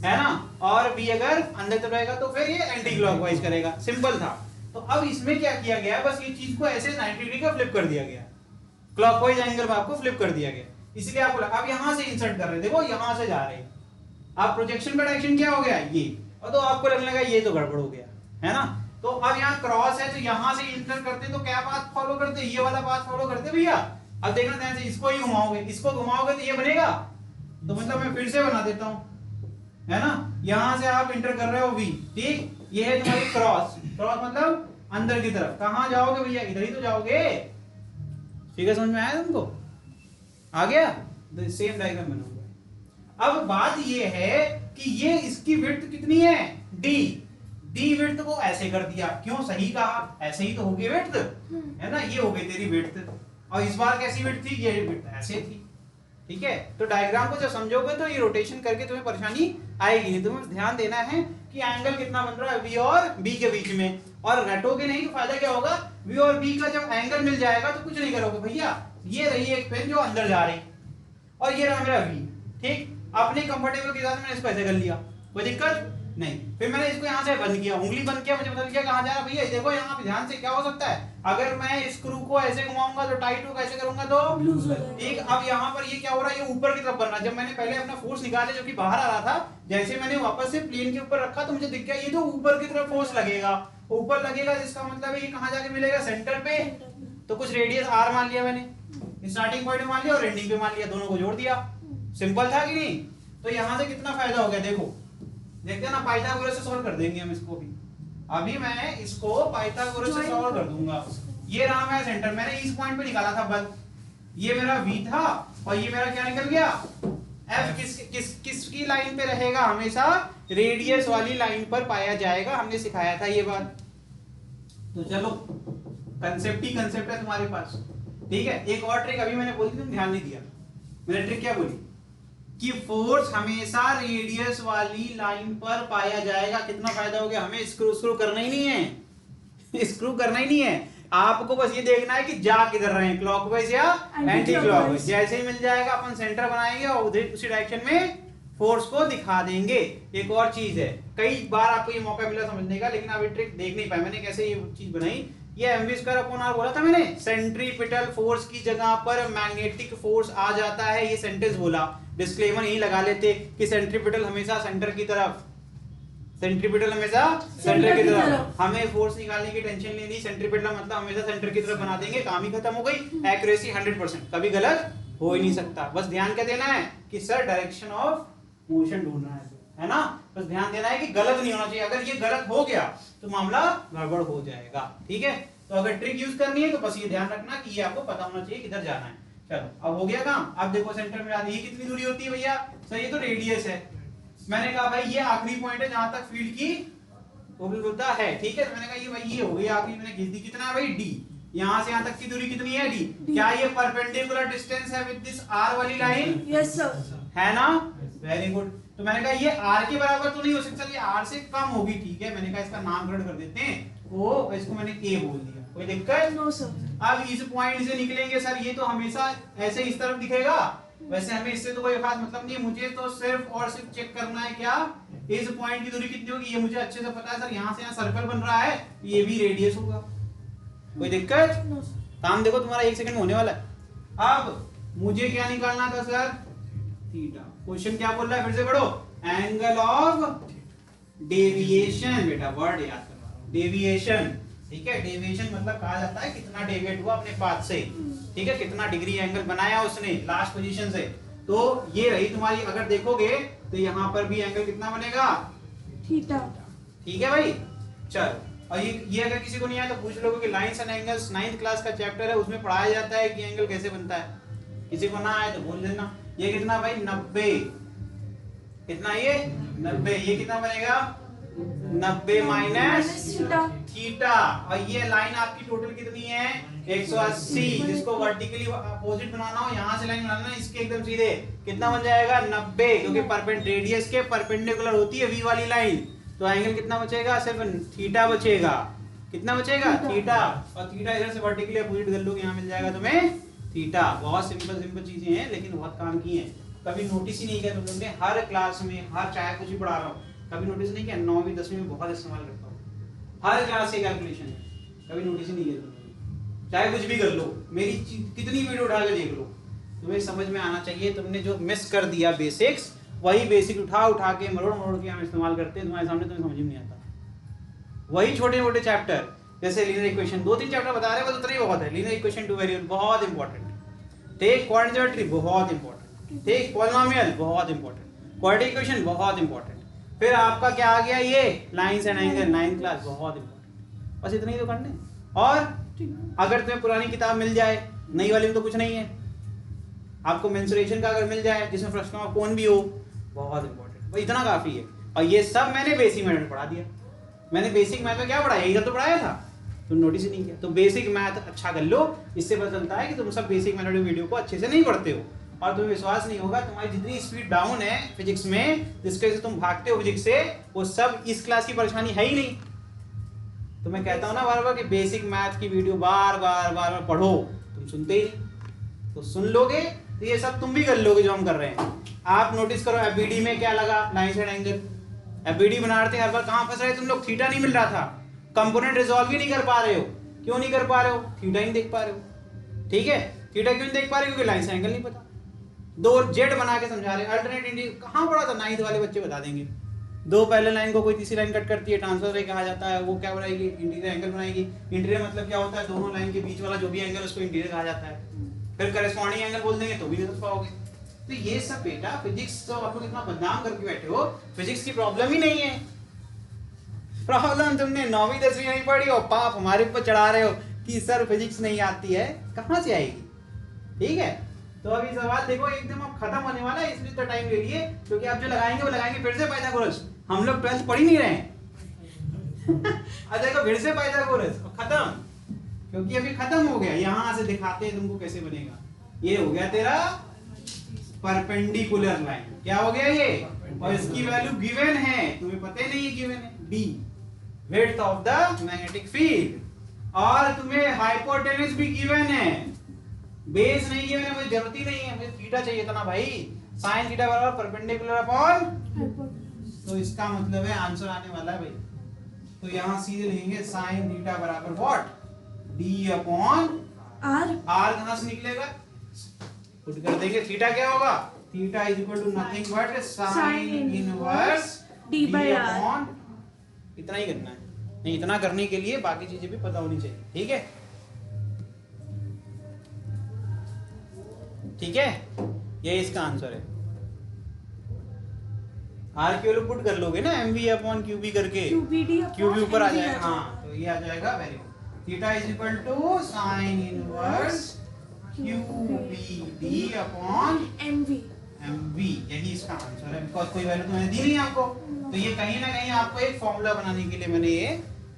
Speaker 1: है ना। और बी अगर अंदर तरफ रहेगा तो फिर ये एंटी क्लॉकवाइज करेगा, सिंपल था। तो अब इसमें क्या किया गया, बस ये चीज को ऐसे 90 डिग्री का फ्लिप कर दिया गया, क्लॉकवाइज एंगल में आपको फ्लिप कर दिया गया। इसलिए आपको अब यहां से इंसर्ट कर रहे हैं, देखो यहां से जा रहे हैं आप, प्रोजेक्शन का डायरेक्शन क्या हो गया ये, और तो आपको लगने लगा ये तो गड़बड़ हो गया, है ना। तो अब यहाँ क्रॉस है तो यहां से इंटर करते तो क्या पाथ फॉलो करते, ये वाला पाथ फॉलो करते भैया। अब देखना ध्यान से, इसको ही घुमाओगे, इसको घुमाओगे तो ये बनेगा, तो मतलब मैं फिर से बना देता हूं, है ना। यहां से आप इंटर कर रहे हो वी, ठीक, ये है तुम्हारी क्रॉस, क्रॉस मतलब अंदर की तरफ। कहां जाओगे भैया, इधर ही तो जाओगे। ठीक है, समझ में आया तुमको, आ गया। सेम डायग्राम बनाऊंगा। अब बात ये है कि ये इसकी विड्थ कितनी है, डी, डी विड्थ को ऐसे कर दिया, क्यों, सही कहा, ऐसे ही तो होगी विड्थ, है ना। ये हो गई तेरी विड्थ, और इस बार कैसी विड्थ थी, ये विड्थ ऐसे थी, ठीक है। तो डायग्राम को जब समझोगे तो ये रोटेशन करके तुम्हें परेशानी आएगी नहीं। तुम्हें ध्यान देना है कि एंगल कितना बन रहा है वी और बी के बीच में, और रटोगे नहीं तो फायदा क्या होगा, वी और बी का जब एंगल मिल जाएगा तो कुछ नहीं करोगे भैया। ये रही एक पेन जो अंदर जा रही और ये रहा मेरा वी, ठीक। अपने कंफर्टेबल के साथ मैंने इसको ऐसे कर लिया, कोई दिक्कत नहीं। फिर मैंने इसको यहाँ से बंद किया, उंगली बंद किया, मुझे पता चल गया कहाँ जा रहा भैया। देखो यहाँ पे ध्यान से क्या हो सकता है, अगर मैं स्क्रू को ऐसे घुमाऊंगा तो टाइट होगा, ऐसे करूंगा तो
Speaker 2: लूज हो जाएगा।
Speaker 1: ठीक। अब यहाँ पर ये क्या हो रहा है, ये ऊपर की तरफ बन रहा है। जब मैंने पहले अपना फोर्स निकाला जो कि बाहर आ रहा था, जैसे मैंने वापस से प्लेन के ऊपर रखा तो मुझे दिख गया ये तो ऊपर की तरफ फोर्स लगेगा, ऊपर लगेगा, जिसका मतलब है ये कहाँ जाके मिलेगा, सेंटर पे। तो कुछ रेडियस आर मान लिया मैंने, स्टार्टिंग पॉइंट मान लिया और एंडिंग पे मान लिया, दोनों को जोड़ दिया। सिंपल था कि नहीं। तो यहाँ से कितना फायदा हो गया, देखो देखते हैं ना, पाइथागोरस से सॉल्व कर देंगे हम इसको भी। अभी मैं इसको पाइथागोरस से सॉल्व कर दूंगा। ये रहा मेरा सेंटर, मैंने इस पॉइंट पे निकाला था बल, ये मेरा v था और ये मेरा क्या निकल गया, f। किसकी लाइन पे रहेगा, हमेशा रेडियस वाली लाइन पर पाया जाएगा, हमने सिखाया था ये बात। तो चलो कंसेप्ट ही कंसेप्ट है तुम्हारे पास, ठीक है। एक और ट्रिक अभी मैंने बोली, तुम ध्यान नहीं दिया। मैंने ट्रिक क्या बोली कि फोर्स हमेशा रेडियस वाली लाइन पर पाया जाएगा। कितना फायदा हो गया, हमें स्क्रू करना ही नहीं है, स्क्रू करना ही नहीं है। आपको बस ये देखना है कि जा किधर रहे हैं, क्लॉकवाइज या एंटी क्लॉकवाइज। जैसे ही मिल जाएगा अपन सेंटर बनाएंगे और उधर उसी डायरेक्शन में फोर्स को दिखा देंगे। एक और चीज है, कई बार आपको ये मौका मिला समझने का, लेकिन आप ये ट्रिक देख नहीं पाए। मैंने कैसे ये चीज बनाई, ये mv²/r बोला था मैंने, सेंट्रीपिटल फोर्स की जगह पर मैग्नेटिक फोर्स आ जाता है, ये सेंटेंस बोला। डिस्क्लेमर यही लगा लेते कि सेंट्रीपिटल हमेशा सेंटर की तरफ, सेंट्रीपिटल हमेशा सेंटर की तरफ, हमें फोर्स निकालने की टेंशन लेनी। सेंट्रीपिटल मतलब हमेशा सेंटर की तरफ बना देंगे, काम ही खत्म हो गई। एक्यूरेसी 100%, कभी गलत हो ही नहीं सकता। बस ध्यान क्या देना है कि सर डायरेक्शन ऑफ मोशन ढूंढना है ना। बस ध्यान देना है कि गलत नहीं होना चाहिए, अगर ये गलत हो गया तो मामला गड़बड़ हो जाएगा, ठीक है। तो अगर ट्रिक यूज करनी है तो बस ये ध्यान रखना कि ये आपको पता होना चाहिए किधर जाना है। चलो अब हो गया काम। अब देखो सेंटर में आती है, कितनी दूरी होती है भैया, सर ये तो रेडियस है। मैंने कहा भाई ये आखिरी पॉइंट है जहां तक फील्ड की प्रोबेबिलिटी है, ठीक है। तो मैंने कहा ये भाई ये हो गई आखिरी, मैंने खींच दी। कितना है भाई, डी। यहां से यहां तक की दूरी कितनी है, डी। क्या ये परपेंडिकुलर डिस्टेंस है विद दिस आर वाली लाइन,
Speaker 2: यस सर,
Speaker 1: है ना, वेरी गुड। तो मैंने कहा ये r के बराबर तो नहीं हो सकता, ये r से कम होगी, ठीक है। मैंने कहा इसका नामकरण कर देते हैं ओ, इसको मैंने a बोल दिया, कोई दिक्कत।
Speaker 2: No sir.
Speaker 1: अब इस पॉइंट से निकलेंगे सर, ये तो हमेशा ऐसे इस तरफ दिखेगा, वैसे हमें इससे तो कोई खास मतलब नहीं है। मुझे तो सिर्फ और सिर्फ चेक करना है क्या, इस पॉइंट की दूरी कितनी होगी, ये मुझे अच्छे से पता है सर। यहाँ से यहाँ सर्कल बन रहा है, ये भी रेडियस होगा, कोई दिक्कत।
Speaker 2: No sir.
Speaker 1: काम देखो तुम्हारा 1 सेकंड में होने वाला है। अब मुझे क्या निकालना था सर, थीटा। क्वेश्चन क्या बोल रहा है, फिर से पढ़ो, एंगल ऑफ डेविएशन। बेटा वर्ड याद करवा रहा हूं, डेविएशन, ठीक है। डेविएशन मतलब कहा जाता है कितना डेविएट हुआ अपने पाथ से, ठीक है, कितना डिग्री एंगल बनाया उसने लास्ट पोजीशन से। तो ये रही तुम्हारी, अगर देखोगे तो यहाँ पर भी एंगल कितना बनेगा,
Speaker 2: थीटा।
Speaker 1: ठीक है भाई। चलो, और ये अगर किसी को नहीं आया तो पूछ लोगे कि lines and angles 9th class का चैप्टर है, उसमें पढ़ाया जाता है कि एंगल कैसे बनता है। किसी को ना आए तो बोल देना। ये कितना भाई 90, कितना ये 90, ये कितना बनेगा 90 माइनस
Speaker 2: थीटा।
Speaker 1: थीटा। और ये लाइन आपकी टोटल कितनी है 180, जिसको वर्टिकली अपोजिट बनाना हो, यहाँ से लाइन बनाना, इसके एकदम सीधे कितना बन जाएगा 90, क्योंकि रेडियस के परपेंडिकुलर होती है वी वाली लाइन। तो एंगल कितना बचेगा, सिर्फ थीटा बचेगा। कितना बचेगा थीटा, और थीटा इधर से वर्टिकली अपोजिट कर लोगे, यहाँ मिल जाएगा तुम्हें थीटा। बहुत सिंपल चीजें हैं लेकिन बहुत काम की हैं। कभी नोटिस ही नहीं किया तुम लोगों ने, हर क्लास में, हर चाहे कुछ भी पढ़ा रहा हूँ, कभी नोटिस नहीं किया, 9वीं 10वीं में बहुत इस्तेमाल करता हूँ, हर क्लास से कैलकुलेशन है, कभी नोटिस ही नहीं किया तुम लोगों ने। चाहे कुछ भी कर लो, मेरी कितनी वीडियो उठा के देख लो, तुम्हें समझ में आना चाहिए। तुमने जो मिस कर दिया बेसिक्स, वही बेसिक उठा के मरोड़ के हम इस्तेमाल करते हैं तुम्हारे सामने, तुम्हें समझ में नहीं आता। वही छोटे मोटे चैप्टर जैसे लीनियर इक्वेशन, 2-3 चैप्टर बता रहे हैं, बस उतना ही बहुत है। लीनियर इक्वेशन टू वेरिएबल बहुत इंपॉर्टेंट, टेक क्वाड्रेटिक ज्योमेट्री बहुत इंपॉर्टेंट, टेक पॉलिनोमियल बहुत इंपॉर्टेंट, क्वाड्रेटिक इक्वेशन बहुत इंपॉर्टेंट। फिर आपका क्या आ गया, ये lines and angle 9th class बहुत इंपॉर्टेंट। बस इतना ही तो करने। और अगर तुम्हें पुरानी किताब मिल जाए, नई वाली में तो कुछ नहीं है, आपको मेंसुरेशन का अगर मिल जाए जिसमें फ्रस्टम ऑफ कोन भी हो, बहुत इंपॉर्टेंट, बस इतना काफी है। और ये सब मैंने बेसिक मैथड में पढ़ा दिया। मैंने बेसिक मैथ में क्या पढ़ाया, यही तो पढ़ाया था, तुम नोटिस ही नहीं किया। तो बेसिक मैथ अच्छा कर लो, इससे पता चलता है कि तुम सब बेसिक मैथड वीडियो को अच्छे से नहीं पढ़ते हो, और तुम्हें विश्वास नहीं होगा तुम्हारी जितनी स्पीड डाउन है फिजिक्स में, जिसके से तुम भागते हो फिजिक्स से, वो सब इस क्लास की परेशानी है ही नहीं। तो मैं कहता हूँ ना बार बार कि बेसिक मैथ की वीडियो बार बार पढ़ो, तुम सुनते ही नहीं। तो सुन लोगे तो ये सब तुम भी कर लोगे जो हम कर रहे हैं। आप नोटिस करो एफबीडी में क्या लगा, लाइंस एंड एंगल। एफबीडी बना रहे थे, हर बार कहाँ फंस रहे तुम लोग, थीटा नहीं मिल रहा था, कंपोनेंट रिजॉल्व ही नहीं कर पा रहे हो। क्यों नहीं कर पा रहे हो, थीटा ही नहीं देख पा रहे हो, ठीक है। थीटा क्यों नहीं देख पा रहे हो, क्योंकि लाइंस एंगल नहीं पता। दो जेड बना के समझा रहे, अल्टरनेट इंटीग्रल कहाँ पढ़ा था, 9th वाले बच्चे बता देंगे। दो पहले लाइन को कोई तीसरी लाइन कट करती है, ट्रांसफर रे कहा जाता है, वो क्या बनाएगी, इंटीरियर एंगल बनाएगी। इंटीरियर मतलब क्या होता है, दोनों लाइन के बीच वाला जो भी एंगल उसको इंटीरियर कहा जाता है। फिर करेस्पॉन्डिंग एंगल बोल देंगे तो भी नहीं समझ पाओगे। तो ये सब बेटा फिजिक्स तो आप लोग इतना बदनाम करके बैठे हो, फिजिक्स की प्रॉब्लम ही नहीं है। प्रॉब्लम तुमने 9वीं 10वीं नहीं पढ़ी और पाप हमारे ऊपर चढ़ा रहे हो कि सर फिजिक्स नहीं आती है, कहाँ से आएगी, ठीक है। तो अभी सवाल देखो एकदम अब खत्म होने वाला है, इसलिए तो टाइम ले लिए, क्योंकि आप जो लगाएंगे वो लगाएंगे फिर से पाइथागोरस। हम लोग 12th पढ़ ही नहीं रहे हैं। अब देखो फिर से पाइथागोरस खत्म, क्योंकि अभी खत्म हो गया। यहां से दिखाते हैं तुमको कैसे बनेगा। ये हो गया तेरा परपेंडिकुलर लाइन, क्या हो गया ये, और इसकी वैल्यू गिवन है, तुम्हें पता ही नहीं है गिवन है, d width of the magnetic field, और तुम्हें हाइपोटेनस भी गिवन है, बेस नहीं गिवन है, मुझे जरूरत ही नहीं है, मुझे थीटा चाहिए था ना भाई, sin थीटा बराबर परपेंडिकुलर अपॉन। तो इसका मतलब है आंसर आने वाला है भाई। तो यहां सीधे लिखेंगे sin थीटा बराबर what, d upon
Speaker 2: r।
Speaker 1: r कहां से निकलेगा, पुट कर देंगे, थीटा क्या होगा, theta is equal to nothing but sin inverse
Speaker 2: d by r।
Speaker 1: Upon, इतना ही करना है। नहीं, इतना करने के लिए बाकी चीजें भी पता होनी चाहिए, ठीक है, ठीक है। ये इसका आंसर है। आर की वैल्यू पुट कर लोगे ना, M V upon Q B करके, क्यू बी ऊपर आ जाएगा, हाँ तो ये आ जाएगा very good. Theta is equal to sine inverse Q B D upon
Speaker 2: M V,
Speaker 1: यही इसका आंसर है। बिकॉज कोई वैल्यू तो मैंने दी नहीं आपको, तो ये कहीं ना कहीं आपको एक फॉर्मूला बनाने के लिए मैंने ये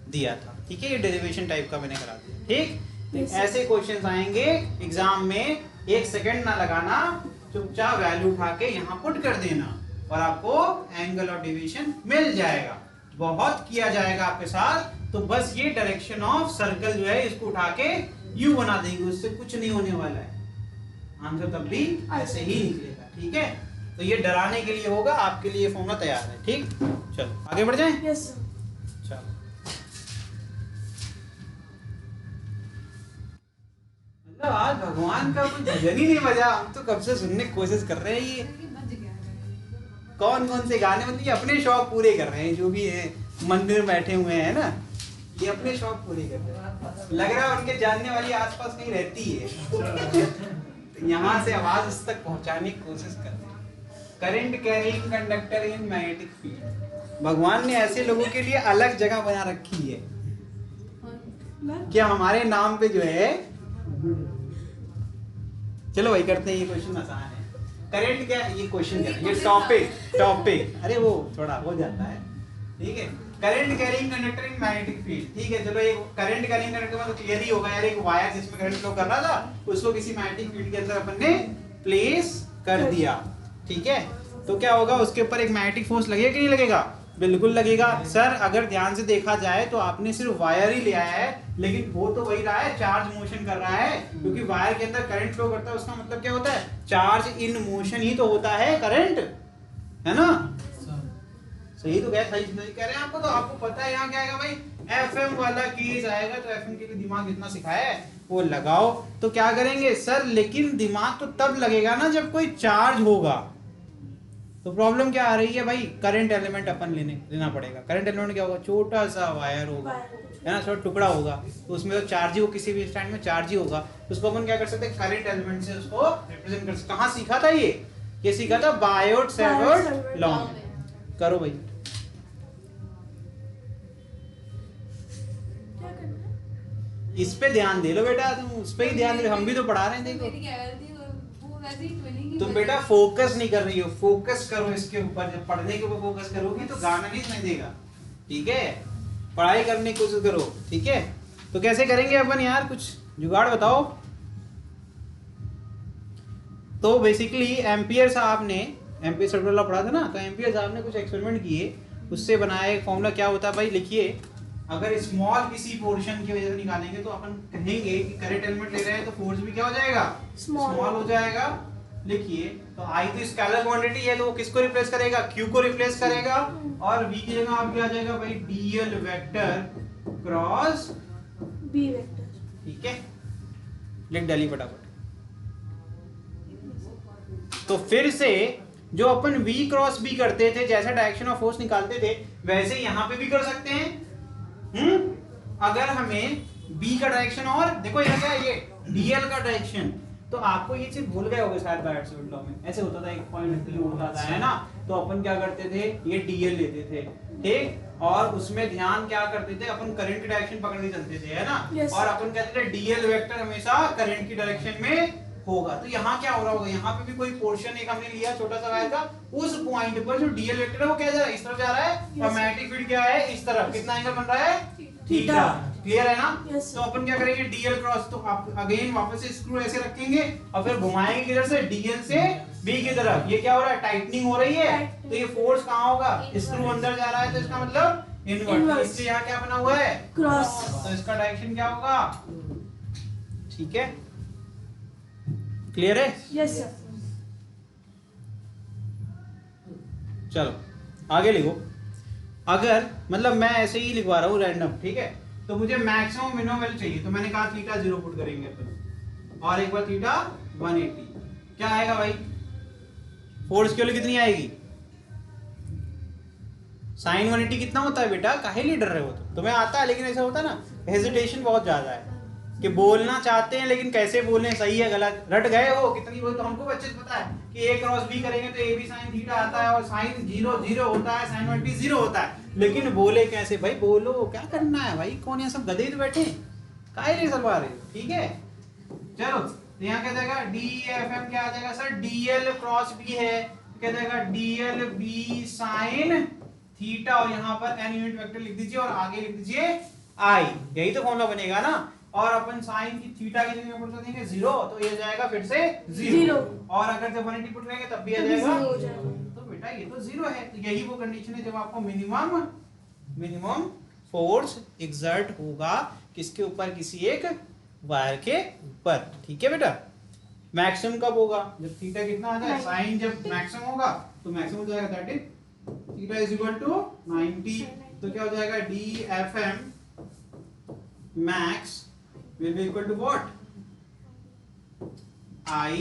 Speaker 1: दिया था, ठीक है। ये डेरिवेशन टाइप का मैंने करा दिया, ठीक।
Speaker 2: Yes,
Speaker 1: ऐसे क्वेश्चंस आएंगे एग्जाम में, 1 सेकंड ना लगाना, चुपचाप वैल्यू उठा के यहाँ पुट कर देना और आपको एंगल और डेविएशन मिल जाएगा। बहुत किया जाएगा आपके साथ, तो बस ये डायरेक्शन ऑफ सर्कल जो है इसको उठा के यू बना देंगे, उससे कुछ नहीं होने वाला है, आंसर तब भी ऐसे ही निकलेगा, ठीक है। तो ये डराने के लिए होगा, आपके लिए फॉर्मूला तैयार है, ठीक। चलो आगे बढ़ जाएं।
Speaker 2: Yes sir.
Speaker 1: चलो, मतलब आज भगवान का कोई भजन ही नहीं बजा, हम तो कब से सुनने की कोशिश कर रहे हैं। ये कौन कौन से गाने, मतलब ये अपने शौक पूरे कर रहे हैं, जो भी है मंदिर में बैठे हुए हैं ना, ये अपने शौक पूरे करते हैं। लग रहा है उनके जानने वाली आसपास कहीं रहती है। तो यहाँ से आवाज उस तक पहुंचाने की कोशिश करते हैं। Current carrying conductor in magnetic field, भगवान ने ऐसे लोगों के लिए अलग जगह बना रखी है क्या हमारे नाम पे जो है। चलो भाई करते हैं, ये क्वेश्चन आसान है। करंट क्या, ये क्वेश्चन क्या है, ये टॉपिक अरे वो थोड़ा हो जाता है, ठीक है। Current carrying conductor in magnetic field, ठीक है। चलो ये करंट कैरिंग कंडक्टर मतलब क्लियर ही होगा यार, एक वायर जिसमें करंट फ्लो कर रहा था उसको किसी मैग्नेटिक फील्ड के अंदर अपन ने प्लेस कर दिया, ठीक है। तो क्या होगा, उसके ऊपर एक मैग्नेटिक फोर्स लगेगा कि नहीं लगेगा, बिल्कुल लगेगा। सर अगर ध्यान से देखा जाए तो आपने सिर्फ वायर ही लिया है, लेकिन वो तो वही रहा है, चार्ज मोशन कर रहा है, क्योंकि वायर के अंदर करंट फ्लो करता है, उसका मतलब क्या होता है, चार्ज इन मोशन ही तो होता है करंट, है ना। सही तो सही कह रहे हैं आपको, तो आपको पता है यहाँ क्या आएगा भाई, एफएम वाला केस आएगा। तो एफएम के लिए दिमाग इतना सिखाया है वो लगाओ। तो क्या करेंगे सर, लेकिन दिमाग तो तब लगेगा ना जब कोई चार्ज होगा। तो प्रॉब्लम क्या आ रही है भाई, करंट एलिमेंट अपन लेना पड़ेगा। करंट एलिमेंट क्या होगा, छोटा सा वायर होगा, है ना, छोटा टुकड़ा होगा, तो उसमें तो चार्ज ही हो, किसी भी स्टैंड में चार्ज ही होगा। तो उसको अपन क्या कर सकते हैं, करंट एलिमेंट से उसको रिप्रेजेंट कर सकते हैं। कहाँ सीखा था ये सीखा था बायोट सेवर्ट लॉ में। करो भाई, इस पे ध्यान दे लो बेटा, तुम उस पे ही ध्यान दे, हम भी तो पढ़ा रहे हैं। देखो तुम बेटा फोकस नहीं कर रही हो, फोकस करो इसके ऊपर। जब पढ़ने के ऊपर फोकस करोगी तो गाना नहीं सुनाई देगा, ठीक है। पढ़ाई करने की कोशिश करो, ठीक है। तो कैसे करेंगे अपन यार, कुछ जुगाड़ बताओ। तो बेसिकली एम्पियर साहब ने, एम्पियर सर्कुलर लॉ पढ़ा था ना, तो एम्पियर साहब ने कुछ एक्सपेरिमेंट किए, उससे बनाया एक फॉर्मूला। क्या होता है भाई, लिखिए। अगर स्मॉल किसी पोर्शन की वजह से निकालेंगे तो अपन कहेंगे कि करंट एलिमेंट ले रहे हैं तो फोर्स भी क्या हो जाएगा, स्मॉल हो जाएगा। लिखिए, तो आई तो स्केलर क्वांटिटी है, तो वो किसको रिप्लेस करेगा, क्यू को रिप्लेस करेगा, और v की जगह आपके आ जाएगा भाई dl vector cross
Speaker 2: b vector,
Speaker 1: ठीक है। लिख डाली फटाफट। तो फिर से जो अपन v क्रॉस b करते थे, जैसा डायरेक्शन ऑफ फोर्स निकालते थे, वैसे यहाँ पे भी कर सकते हैं। अगर हमें b का डायरेक्शन, और देखो यहाँ क्या है, ये dl का डायरेक्शन, तो आपको ये चीज भूल गए होगे शायद बायोट लॉ में ऐसे होता था, एक पॉइंट होता था, है ना। तो अपन क्या करते थे, ये dl लेते थे, ठीक, और उसमें ध्यान क्या करते थे, अपन करंट की डायरेक्शन पकड़ के चलते थे, है ना।
Speaker 2: yes,
Speaker 1: और अपन कहते थे dl वेक्टर हमेशा करंट की डायरेक्शन में होगा। तो यहाँ क्या हो रहा होगा, यहाँ पे भी कोई पोर्शन एक हमने लिया छोटा सा वायर का, उस पॉइंट पर जो dl वेक्टर है वो क्या जा रहा है, इस तरफ जा रहा है, और मैग्नेटिक फील्ड क्या है, इस तरफ। कितना एंगल बन रहा है, थीटा। क्लियर है ना।
Speaker 2: yes,
Speaker 1: तो अपन क्या करेंगे, dl क्रॉस, तो आप अगेन वापस से स्क्रू ऐसे रखेंगे और फिर घुमाएंगे किधर से, dl से b की तरफ। ये क्या हो रहा है, टाइटनिंग हो रही है, तो ये फोर्स कहाँ होगा, स्क्रू अंदर जा रहा है, तो इसका मतलब इनवर्ट। इससे यहाँ क्या बना हुआ है,
Speaker 2: क्रॉस,
Speaker 1: तो इसका डायरेक्शन क्या होगा, ठीक है। क्लियर है,
Speaker 2: यस सर।
Speaker 1: चलो आगे लिखो। अगर मतलब मैं ऐसे ही लिखवा रहा हूँ रैंडम, ठीक है। तो मुझे मैक्सिमम मिनिमम वैल्यू चाहिए, तो मैंने कहा थीटा 0 पुट करेंगे अपन, और एक बार थीटा 180। क्या आएगा भाई, फोर्स की वैल्यू कितनी आएगी, साइन 180 कितना होता है बेटा, काहे लिए डर रहे हो, तो तुम्हें आता है, लेकिन ऐसा होता है ना, हेजिटेशन बहुत ज्यादा है कि बोलना चाहते हैं लेकिन कैसे बोलने, सही है गलत, रट गए हो कितनी बोल। तो हमको अच्छे से पता है कि a क्रॉस b करेंगे तो a भी साइन थीटा आता है, और साइन 0 0 होता है, साइन 180 0 होता है, लेकिन बोले कैसे भाई, बोलो क्या करना है भाई, कौन यहाँ सब गधे तो बैठे, काहे लिए सलवा रहे हो, ठीक है। चलो तो यहाँ क्या जाएगा, dfm क्या आ जाएगा सर, dl क्रॉस b है, तो क्या जाएगा dl b साइन थीटा, और यहाँ पर n यूनिट वेक्टर लिख दीजिए और आगे लिख दीजिए i, यही तो फॉर्मूला बनेगा ना। और अपन साइन की थीटा की जगह पुट देंगे 0, तो ये जाएगा फिर से 0, और अगर जब 180 पुट करेंगे तब भी आ जाएगा 0। तो बेटा ये तो 0 है, तो यही वो कंडीशन है जब आपको मिनिमम फोर्स एक्सर्ट होगा किसके ऊपर, किसी एक वायर के ऊपर, ठीक है बेटा। मैक्सिमम कब होगा, जब थीटा कितना आ जाए, साइन जब मैक्सिमम होगा तो मैक्सिमम हो जाएगा, that is theta is equal to 90। तो क्या हो जाएगा, dfm max will be equal to what, I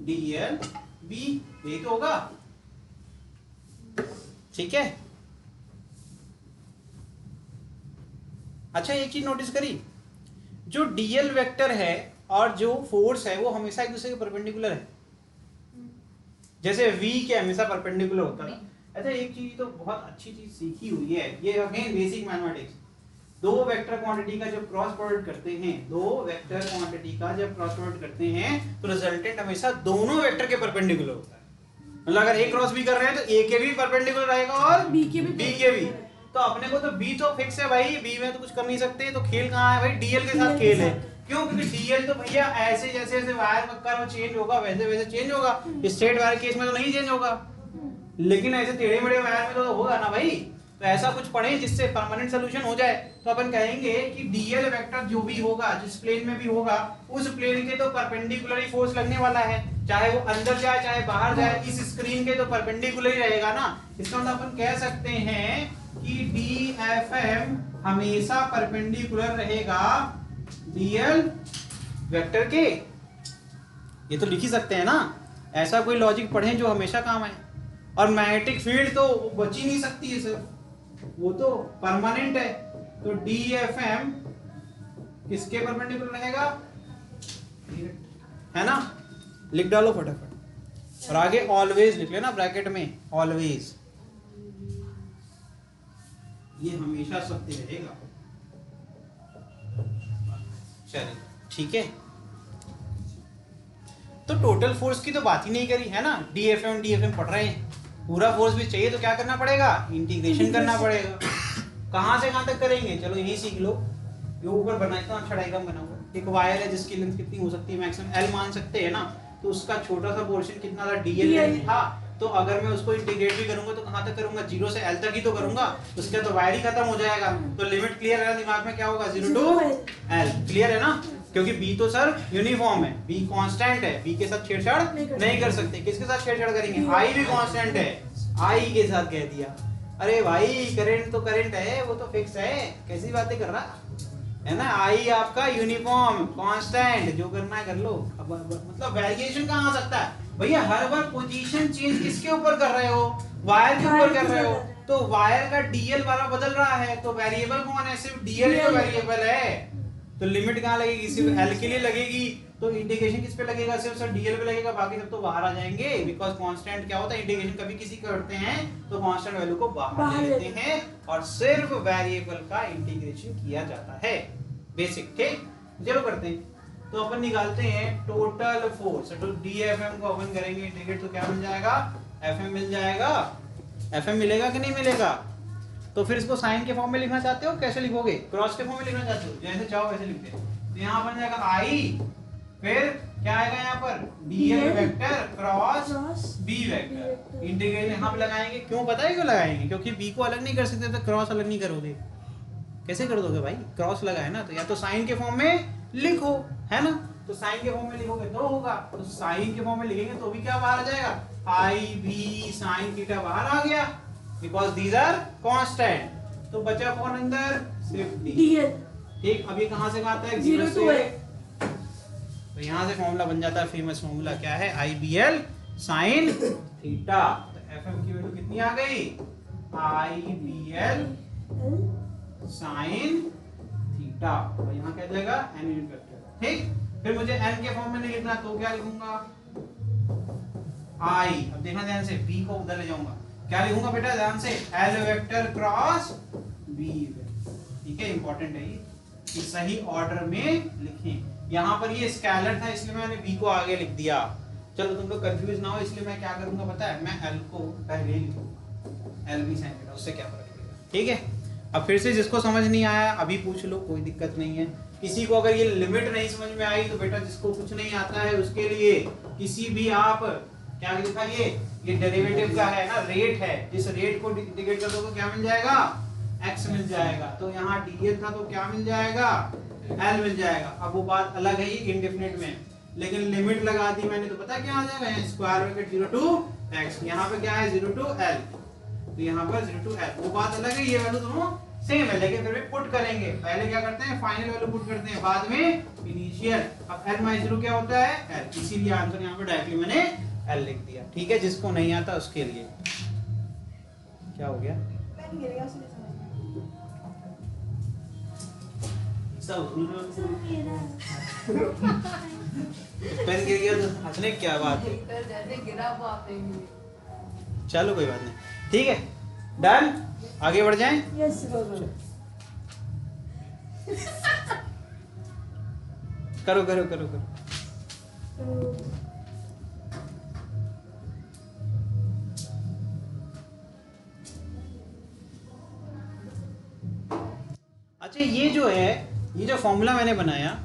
Speaker 1: dl b, यही तो होगा, ठीक है। अच्छा एक चीज नोटिस करी, जो डीएल वेक्टर है और जो फोर्स है वो हमेशा एक दूसरे के परपेंडिकुलर है, जैसे v के हमेशा परपेंडिकुलर होता है। अच्छा एक चीज तो बहुत अच्छी चीज सीखी हुई है, ये अगेन बेसिक मैथमेटिक्स, दो वेक्टर क्वांटिटी का जब क्रॉस प्रोडक्ट करते हैं, दो वेक्टर क्वांटिटी का जब क्रॉस प्रोडक्ट करते हैं तो रिजल्टेंट हमेशा दोनों वेक्टर के परपेंडिकुलर होता है। मतलब अगर ए क्रॉस बी कर रहे हैं तो ए के भी परपेंडिकुलर रहेगा और
Speaker 2: बी के भी
Speaker 1: तो अपने को तो बी तो फिक्स है भाई, बी में तो कुछ कर नहीं सकते, तो खेल कहाँ है भाई, डीएल के साथ खेल है। क्यों? क्योंकि डीएल तो भैया ऐसे जैसे जैसे वायर का कर्व चेंज होगा वैसे वैसे चेंज होगा, स्ट्रेट वायर केस में तो नहीं चेंज होगा, लेकिन ऐसे टेढ़े मेढ़े वायर में तो होगा ना भाई। तो ऐसा कुछ पढ़े जिससे परमानेंट सोल्यूशन हो जाए, तो अपन कहेंगे कि डीएल वेक्टर जो भी होगा, जिस प्लेन में भी होगा, उस प्लेन के तो परपेंडिकुलर ही फोर्स लगने वाला है, चाहे वो अंदर जाए चाहे बाहर जाए, इस स्क्रीन के तो परपेंडिकुलर ही रहेगा ना। इसका मतलब अपन कह सकते हैं कि DFM हमेशा परपेंडिकुलर रहेगा डीएल वेक्टर के। ये तो लिख ही सकते हैं ना, ऐसा कोई लॉजिक पढ़ें जो हमेशा काम आए। और मैग्नेटिक फील्ड तो बच ही नहीं सकती है सर, वो तो परमानेंट है, तो DFM किसके परपेंडिकुलर रहेगा, है ना। लिख डालो फटाफट, और आगे ऑलवेज लिख लेना ब्रैकेट में, ऑलवेज, ये हमेशा सत्य रहेगा। चलिए ठीक है, तो टोटल फोर्स की तो बात ही नहीं करी है ना, DFM पढ़ रहे हैं, पूरा फोर्स भी चाहिए तो क्या करना पड़ेगा, इंटीग्रेशन करना पड़ेगा। कहां से कहां तक करेंगे, चलो यही सीख लो। ये ऊपर बना इतना अच्छा डायग्राम बना हुआ, एक वायर है जिसकी लेंथ कितनी हो सकती है, मैक्सिमम L मान सकते हैं ना, तो उसका छोटा सा पोर्शन कितना था, DL था। तो अगर मैं उसको इंटीग्रेट भी करूंगा तो कहां तक करूंगा, 0 से L तक ही तो करूंगा, उसका तो वायर ही खत्म हो जाएगा। तो लिमिट क्लियर है दिमाग में, क्या होगा, 0 टू L, क्लियर है ना। क्योंकि B तो सर यूनिफॉर्म है, B कांस्टेंट है, B के साथ छेड़छाड़ नहीं कर सकते। किसके साथ छेड़छाड़ करेंगे, I भी कांस्टेंट है, I के साथ कह दिया। अरे भाई करंट तो करंट है, वो तो फिक्स है, कैसी बातें कर रहा है ना। I आपका यूनिफॉर्म कांस्टेंट, जो करना है कर लो। अब मतलब वेरिएशन कहाँ आ सकता है भैया, हर बार पोजीशन चेंज किसके ऊपर कर रहे हो, वायर के ऊपर कर रहे हो, तो वायर का डीएल वाला बदल रहा है, तो वेरिएबल कौन है, सिर्फ डीएल का वेरिएबल है। तो लिमिट कहाँ लगेगी, सिर्फ एल के लिए लगेगी, तो इंटीग्रेशन किस पे लगेगा, सिर्फ सर डीएल पे लगेगा, बाकी सब तो बाहर आ जाएंगे। बिकॉज कांस्टेंट क्या होता है, इंटीग्रेशन कभी किसी करते हैं तो कांस्टेंट वैल्यू को बाहर ले लेते हैं और सिर्फ वेरिएबल का इंटीग्रेशन किया जाता है, बेसिक। ठीक, चलो करते हैं। तो अपन निकालते हैं टोटल फोर्स, तो DFM को अपन करेंगे इंटीग्रेट, तो क्या मिल जाएगा, FM मिल जाएगा। FM मिलेगा कि नहीं मिलेगा, तो फिर इसको साइन के फॉर्म में लिखना चाहते हो, कैसे लिखोगे, क्रॉस के फॉर्म में लिखना चाहते हो, जैसे चाहो वैसे लिखते हैं। तो यहाँ बन जाएगा I, फिर क्या आएगा यहाँ पर, DL vector cross B vector, integrate यहाँ पे लगाएंगे। क्यों पता है क्यों लगाएंगे, क्योंकि B को अलग नहीं कर सकते तो क्रॉस अलग नहीं करोगे, कैसे कर दोगे भाई, क्रॉस लगा है ना, तो या तो साइन के फॉर्म में लिखो, है ना। तो साइन के फॉर्म में लिखोगे तो होगा, तो साइन के फॉर्म में लिखेंगे तो भी क्या बाहर आ जाएगा, IB sin थीटा बाहर आ गया, बिकॉज दीज आर कांस्टेंट। तो बचा कौन अंदर, सिर्फ DL। ठीक, अभी कहां से आता है, 0 से, तो यहां से फॉर्मूला बन जाता है, फेमस फॉर्मूला क्या है, IBL sin थीटा। तो FM की वैल्यू कितनी आ गई, IBL sin थीटा, तो यहाँ क्या जाएगा, n यूनिट वेक्टर। ठीक, फिर मुझे n के फॉर्म में नहीं लिखना, तो क्या लिखूंगा, I, अब देखना ध्यान से, B को उधर ले जाऊंगा, क्या लिखूंगा बेटा ध्यान से, L vector cross B vector. ठीक है, इंपॉर्टेंट है ये, कि सही ऑर्डर में लिखें। यहाँ पर ये स्केलर था इसलिए मैंने B को आगे लिख दिया। चलो तुम लोग कंफ्यूज ना हो, इसलिए मैं क्या करूंगा पता है, मैं L को पहले लिखूंगा, LB sin थीटा, उससे क्या फर्क पड़ेगा। ठीक है, अब फिर से जिसको समझ नहीं आया अभी पूछ लो, कोई दिक्कत नहीं है। किसी को अगर ये लिमिट नहीं समझ में आई तो बेटा जिसको कुछ नहीं आता है उसके लिए किसी भी आप क्या लिखा, ये डेरिवेटिव का है ना, रेट है, जिस रेट को इंटीग्रेट कर दोगे क्या मिल जाएगा, x मिल जाएगा। तो यहाँ dl था तो क्या मिल जाएगा, l मिल जाएगा। अब वो बात अलग है ये इंडेफिनिट में, लेकिन लिमिट लगा दी मैंने तो पता क्या आ जाएगा, स्क्वायर ब्रैकेट 0 टू x, यहाँ पे क्या है 0 टू l, तो यहाँ पर 0 टू l, वो बात अलग है, ये वैल्यू दोनों सेम है, लेकिन फिर भी पुट करेंगे, पहले क्या करते हैं फाइनल वैल्यू पुट करते हैं, बाद में इनिशियल। अब l माइनस 0 क्या होता है, l, इसीलिए आंसर यहाँ पे डायरेक्टली मैंने l लिख दिया। ठीक है, जिसको नहीं आता उसके लिए क्या हो गया,
Speaker 3: पेन गिर गया, उसने समझ
Speaker 1: सब
Speaker 2: सर मेरा
Speaker 1: पेन गिर गया तो हंसने की क्या बात है।
Speaker 3: जैसे गिरा वो आपने भी।
Speaker 1: चलो कोई बात नहीं, ठीक है, डन, आगे बढ़ जाएं।
Speaker 2: यस सर
Speaker 1: करो करो करो करो। अच्छा ये जो है, ये जो फॉर्मूला मैंने बनाया,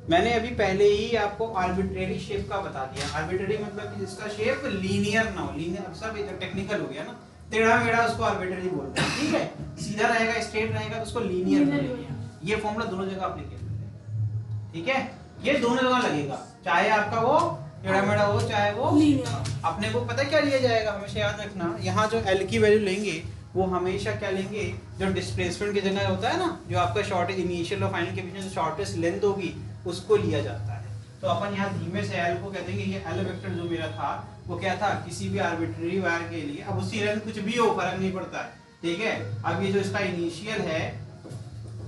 Speaker 1: मैंने अभी पहले ही आपको आर्बिट्रेरी शेप का बता दिया। आर्बिट्रेरी मतलब कि जिसका शेप लीनियर ना हो, लीनियर सब ये टेक्निकल हो गया ना, टेढ़ा मेढ़ा उसको आर्बिट्रेरी बोलते हैं, ठीक है। सीधा रहेगा स्ट्रेट रहेगा तो उसको लीनियर बोलेंगे। ये फॉर्मूला दोनों जगह एप्लीकेबल है, ठीक है, ये दोनों जगह लगेगा, चाहे आपका वो टेढ़ा मेढ़ा हो चाहे वो
Speaker 2: Linear।
Speaker 1: अपने को पता क्या लिया जाएगा, हमेशा याद रखना, यहाँ जो एल की वैल्यू लेंगे वो हमेशा क्या लेंगे, जो डिस्प्लेसमेंट की जगह होता है ना, जो आपका शॉर्टेज इनिशियल और फाइनल के बीच में जो शॉर्टेस्ट लेंथ होगी उसको लिया जाता है। तो अपन यहाँ धीमे से एल को कह देंगे, ये एल वेक्टर जो मेरा था वो क्या था, किसी भी आर्बिट्रेरी वायर के लिए, अब उसकी लेंथ कुछ भी हो फर्क नहीं पड़ता है, ठीक है। अब ये जो इसका इनिशियल है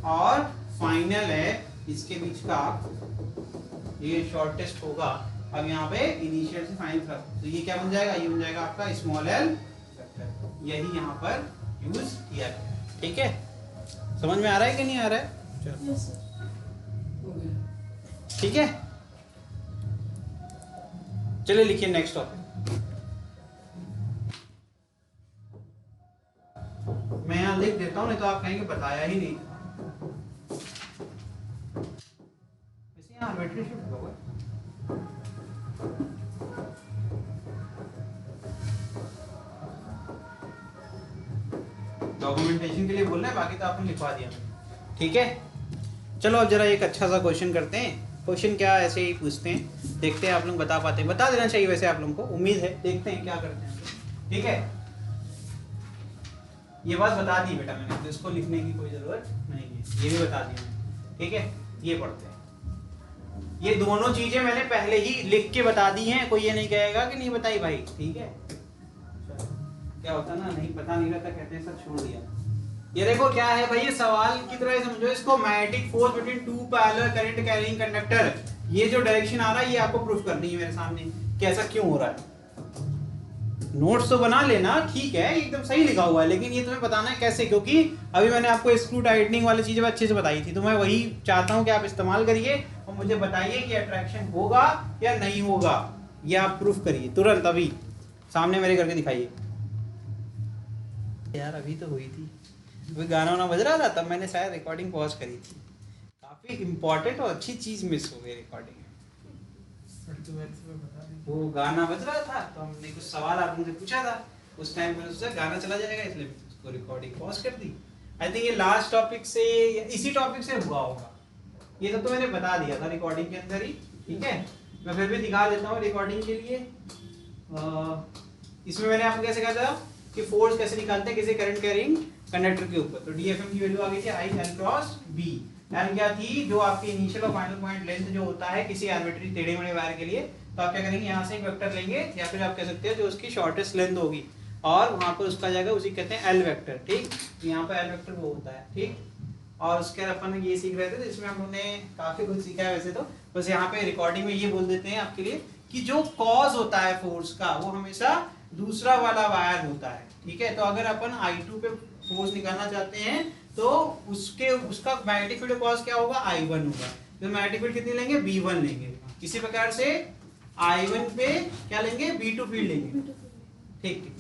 Speaker 1: और फाइनल है, इसके बीच का ये शॉर्टेस्ट होगा। अब यहाँ पे इनिशियल से फाइनल तक, तो ये क्या बन जाएगा, ये बन जाएगा आपका स्मॉल एल वेक्टर। यही यहाँ पर यूज किया गया है, ठीक है। समझ में आ रहा है कि नहीं आ रहा है? चलो
Speaker 2: यस सर
Speaker 1: ठीक है, चलिए लिखिए नेक्स्ट टॉपिक। मैं यहाँ लिख देता हूँ, नहीं तो आप कहेंगे बताया ही नहीं। वैसे यहाँ आर्बिट्रेरी शिफ्ट हुआ है। डॉक्यूमेंटेशन के लिए बोल रहे हैं, बाकी तो आपने लिखवा दिया, ठीक है। चलो अब जरा एक अच्छा सा क्वेश्चन करते हैं। क्वेश्चन क्या ऐसे ही पूछते हैं, देखते हैं आप लोग बता पाते हैं, बता देना चाहिए वैसे आप लोगों को, उम्मीद है, देखते हैं क्या करते हैं, ठीक है। ये बात बता दी बेटा मैंने, तो इसको लिखने की कोई जरूरत नहीं है, ये भी बता दिया मैंने, ठीक है। ये पढ़ते हैं, ये दोनों चीजें मैंने पहले ही लिख के बता दी हैं, कोई ये नहीं कहेगा कि नहीं बताई भाई, ठीक है। क्या होता ना, नहीं पता नहीं रहता, कहते हैं सर छोड़ दिया। ये देखो क्या है भाई, ये सवाल की तरह समझो इसको, magnetic force between two parallel current carrying conductor, ये जो डायरेक्शन आ रहा है ये आपको प्रूफ करनी है मेरे सामने कि ऐसा क्यों हो रहा है। नोट्स तो बना लेना, ठीक है, एकदम सही लिखा हुआ है, लेकिन ये तुम्हें बताना है कैसे, क्योंकि अभी मैंने आपको स्क्रू टाइटनिंग वाली चीजें अच्छे से बताई थी, तो मैं वही चाहता हूं कि आप इस्तेमाल करिए और मुझे बताइए कि अट्रैक्शन होगा या नहीं होगा, ये आप प्रूफ करिए तुरंत, अभी सामने मेरे करके दिखाइए। यार अभी तो हुई थी, अभी गाना वाना बज रहा था, तब मैंने शायद रिकॉर्डिंग पॉज करी थी, काफी इंपॉर्टेंट और अच्छी चीज मिस हो गई रिकॉर्डिंग में। वो गाना बज रहा था तो हमने कुछ सवाल आप मुझे पूछा था, उस टाइम मैंने सोचा गाना चला जाएगा, इसलिए उसको रिकॉर्डिंग पॉज कर दी। आई थिंक ये लास्ट टॉपिक से, इसी टॉपिक से हुआ होगा, ये सब तो मैंने बता दिया था रिकॉर्डिंग के अंदर ही, ठीक है। मैं फिर भी दिखा देता हूँ रिकॉर्डिंग के लिए। इसमें मैंने आपको कैसे कहा था कि फोर्स कैसे निकालते हैं किसी करंट कैरिंग कंडक्टर के ऊपर, तो डीएफएम की वैल्यू आ गई थी I L cross B. L क्या थी, जो आपकी इनिशियल और फाइनल पॉइंट लेंथ जो होता है किसी आर्बिट्रेरी टेढ़े मेढ़े वायर के लिए, तो आप क्या करेंगे, यहाँ से एक वेक्टर लेंगे, या फिर आप कह सकते हैं जो उसकी शॉर्टेस्ट लेंथ होगी, और वहां पर उसका जाएगा, उसी कहते हैं एल वेक्टर, ठीक। यहाँ पर एल वेक्टर वो होता है, ठीक। और उसके बाद अपन ये सीख रहे थे, तो इसमें हम लोगों ने काफी कुछ सीखा है वैसे तो, बस यहाँ पे रिकॉर्डिंग में ये बोल देते हैं आपके लिए कि जो कॉज होता है फोर्स का वो हमेशा दूसरा वाला वायर होता है, ठीक है। तो अगर अपन I2 पे फोर्स निकालना चाहते हैं तो उसका मैग्नेटिक फील्ड कॉज क्या होगा, I1 होगा। तो मैग्नेटिक फील्ड कितनी लेंगे, B1 लेंगे। इसी प्रकार से I1 पे क्या लेंगे, B2 फील्ड लेंगे, ठीक ठीक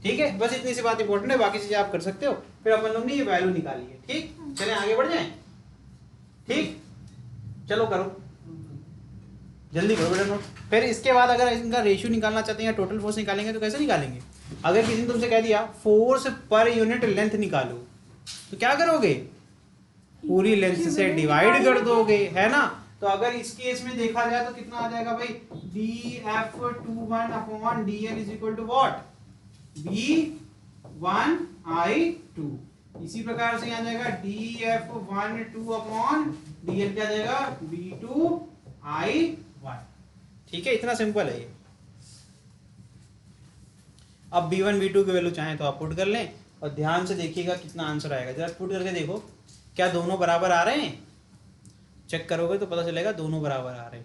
Speaker 1: ठीक है। बस इतनी सी बात इंपॉर्टेंट है, बाकी चीजें आप कर सकते हो। फिर अपन लोग ने ये वैल्यू निकाली है, ठीक। चलें आगे बढ़ जाएं, ठीक, चलो करो जल्दी करो बेटा नोट। फिर इसके बाद अगर इनका रेशियो निकालना चाहते हैं या टोटल फोर्स निकालेंगे तो कैसे निकालेंगे, अगर किसी ने तुमसे कह दिया फोर्स पर यूनिट लेंथ निकालो, तो क्या करोगे, पूरी लेंथ से डिवाइड कर दोगे, है ना। तो अगर इस केस में देखा जाए तो कितना आ जाएगा भाई, dF21 upon dl is equal to what, B1I2। इसी प्रकार से यहाँ जाएगा dF12 अपॉन dl क्या जाएगा, B2I1, ठीक है। इतना सिंपल है ये। अब B1 B2 की वैल्यू चाहें तो आप पुट कर लें, और ध्यान से देखिएगा कितना आंसर आएगा, जरा पुट करके देखो क्या दोनों बराबर आ रहे हैं। चेक करोगे तो पता चलेगा दोनों बराबर आ रहे।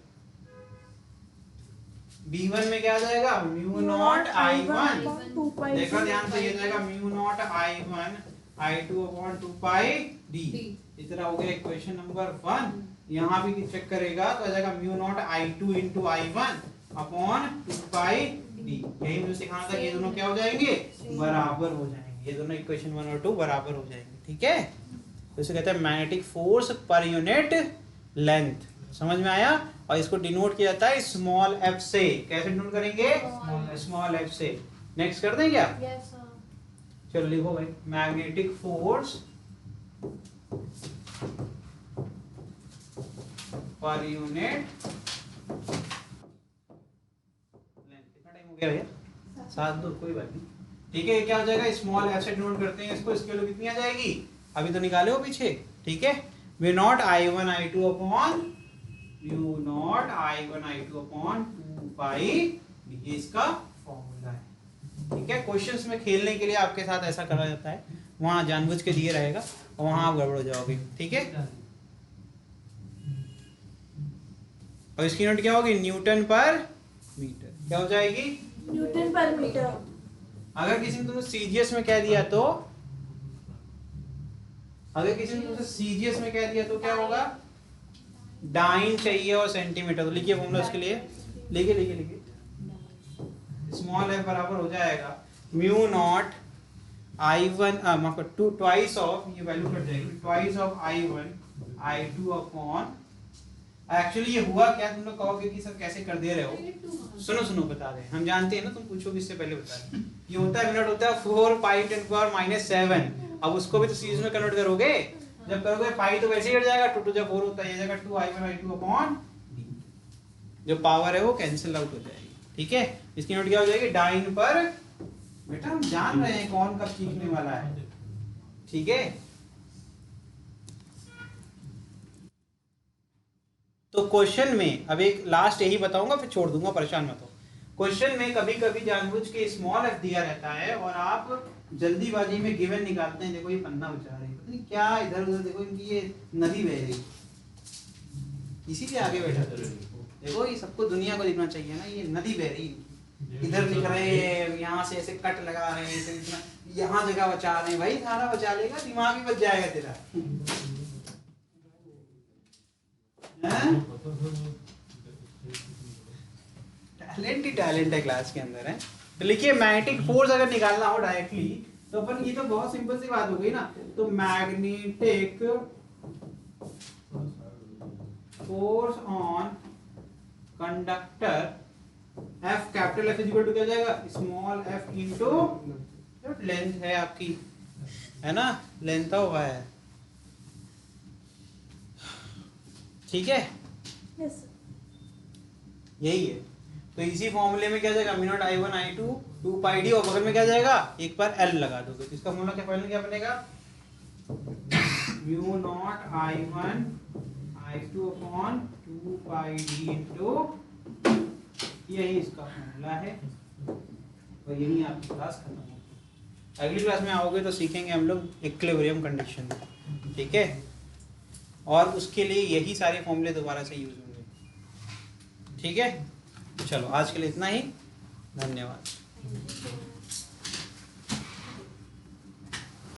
Speaker 1: V1 में क्या आ जाएगा म्यू नॉट I1, देखो ध्यान से, ये जाएगा mu naught I1 I2 upon 2 पाई D। इतना हो गया इक्वेशन नंबर 1। यहाँ भी चेक करेगा तो आ जाएगा mu naught I2 into I1 upon 2 पाई D। यही मुझे सिखाना था, ये दोनों क्या हो जाएंगे बराबर हो जाएंगे, ये दोनों इक्वेशन 1 और 2 बराबर हो जाएंगे। ठीक है, तो इसे कहते हैं magnetic force per unit length. समझ में आया? और इसको डिनोट किया जाता है स्मॉल f से। कैसे डिनोट करेंगे? स्मॉल f से। नेक्स्ट कर दें क्या?
Speaker 2: Yes sir.
Speaker 1: चलो लिखो भाई, magnetic force per unit length. कितना टाइम हो गया भैया? 7-2, कोई बात नहीं। ठीक है, ये क्या हो जाएगा स्मॉल f से डिनोट करते हैं इसको। इसकी वैल्यू कितनी आ जाएगी? अभी तो निकाले हो पीछे। ठीक है, v not I1 I2 upon mu naught I1 I2 upon 2 pi D, ये इसका फॉर्मूला है। ठीक है, क्वेश्चंस में खेलने के लिए आपके साथ ऐसा करा जाता है, वहां जानबूझ के दिए रहेगा और वहां आप गड़बड़ हो जाओगे। ठीक है, और इसकी यूनिट क्या होगी? न्यूटन पर मीटर। क्या हो जाएगी?
Speaker 2: न्यूटन पर मीटर।
Speaker 1: अगर किसी ने तुमसे सीजीएस में कह दिया तो, अगर किसी ने तुमसे सीजीएस में कह दिया तो क्या होगा? डाइन चाहिए और सेंटीमीटर। तो लिखिए फॉर्मूला उसके लिए, लिखिए लिखिए लिखिए। स्मॉल f बराबर हो जाएगा म्यू नॉट I1 माफ कर 2 ट्वाइस ऑफ, ये वैल्यू कट जाएगी, twice of I1 I2 upon, actually ये हुआ क्या, तुम लोग कहोगे कि सर कैसे कर दे रहे हो। सुनो सुनो बता रहे हैं, हम जानते हैं ना, तुम पूछोगे इससे पहले बता रहे। ये होता है मिनट होता है 4 पाई 10 पावर -7। अब उसको भी तो सीरीज में कन्वर्ट करोगे, जब करोगे पाई तो वैसे ही हट जाएगा, 2 2 4 होता है, ये जाएगा 2 I1 I2 अपॉन D। जो पावर है वो कैंसिल आउट हो जाएगी। ठीक है, इसकी यूनिट क्या हो जाएगी? डाइन पर। बेटा हम जान रहे हैं कौन कब सीखने वाला है। ठीक है, तो क्वेश्चन में अब एक लास्ट यही बताऊंगा, फिर छोड़ दूंगा, परेशान मत हो। क्वेश्चन में कभी कभी जानबूझ के स्मॉल f दिया रहता है और आप जल्दीबाजी में गिवन निकालते हैं। देखो ये पन्ना बचा रही है, पता नहीं क्या इधर उधर, देखो इनकी ये नदी बह रही, इसी के आगे बैठा। देखो ये सबको दुनिया को दिखना चाहिए ना, ये नदी बह रही, इधर लिख रहे हैं, यहाँ से ऐसे कट लगा रहे हैं, इतना यहाँ जगह बचा रहे हैं। भाई सारा बचा लेगा, दिमाग भी बच जाएगा तेरा। टैलेंट ही टैलेंट है क्लास के अंदर है। तो लिखिए मैग्नेटिक फोर्स अगर निकालना हो डायरेक्टली तो अपन, ये तो बहुत सिंपल सी बात हो गई ना। तो magnetic force on conductor F, capital F equal to क्या जाएगा? स्मॉल f इनटू लेंथ है आपकी, है ना, लेंथ हुआ है। ठीक है,
Speaker 2: यस सर।
Speaker 1: यही है। तो इसी फॉर्मूले में क्या जाएगा? म्यू नॉट I1 I2 2 पाई D, और बगल में क्या जाएगा? एक बार L लगा दोगे तो इसका फॉर्मूला क्या, फाइनल क्या बनेगा? Mu naught I1 I2 upon 2 पाई D इनटू, यही इसका फॉर्मूला है। और यही आपकी क्लास खत्म होगी। अगली क्लास में आओगे तो सीखेंगे हम लोग इक्विलिब्रियम कंडीशन। ठीक है, और उसके लिए यही सारे फॉर्मूले दोबारा से यूज होंगे। ठीक है, चलो आज के लिए इतना ही, धन्यवाद।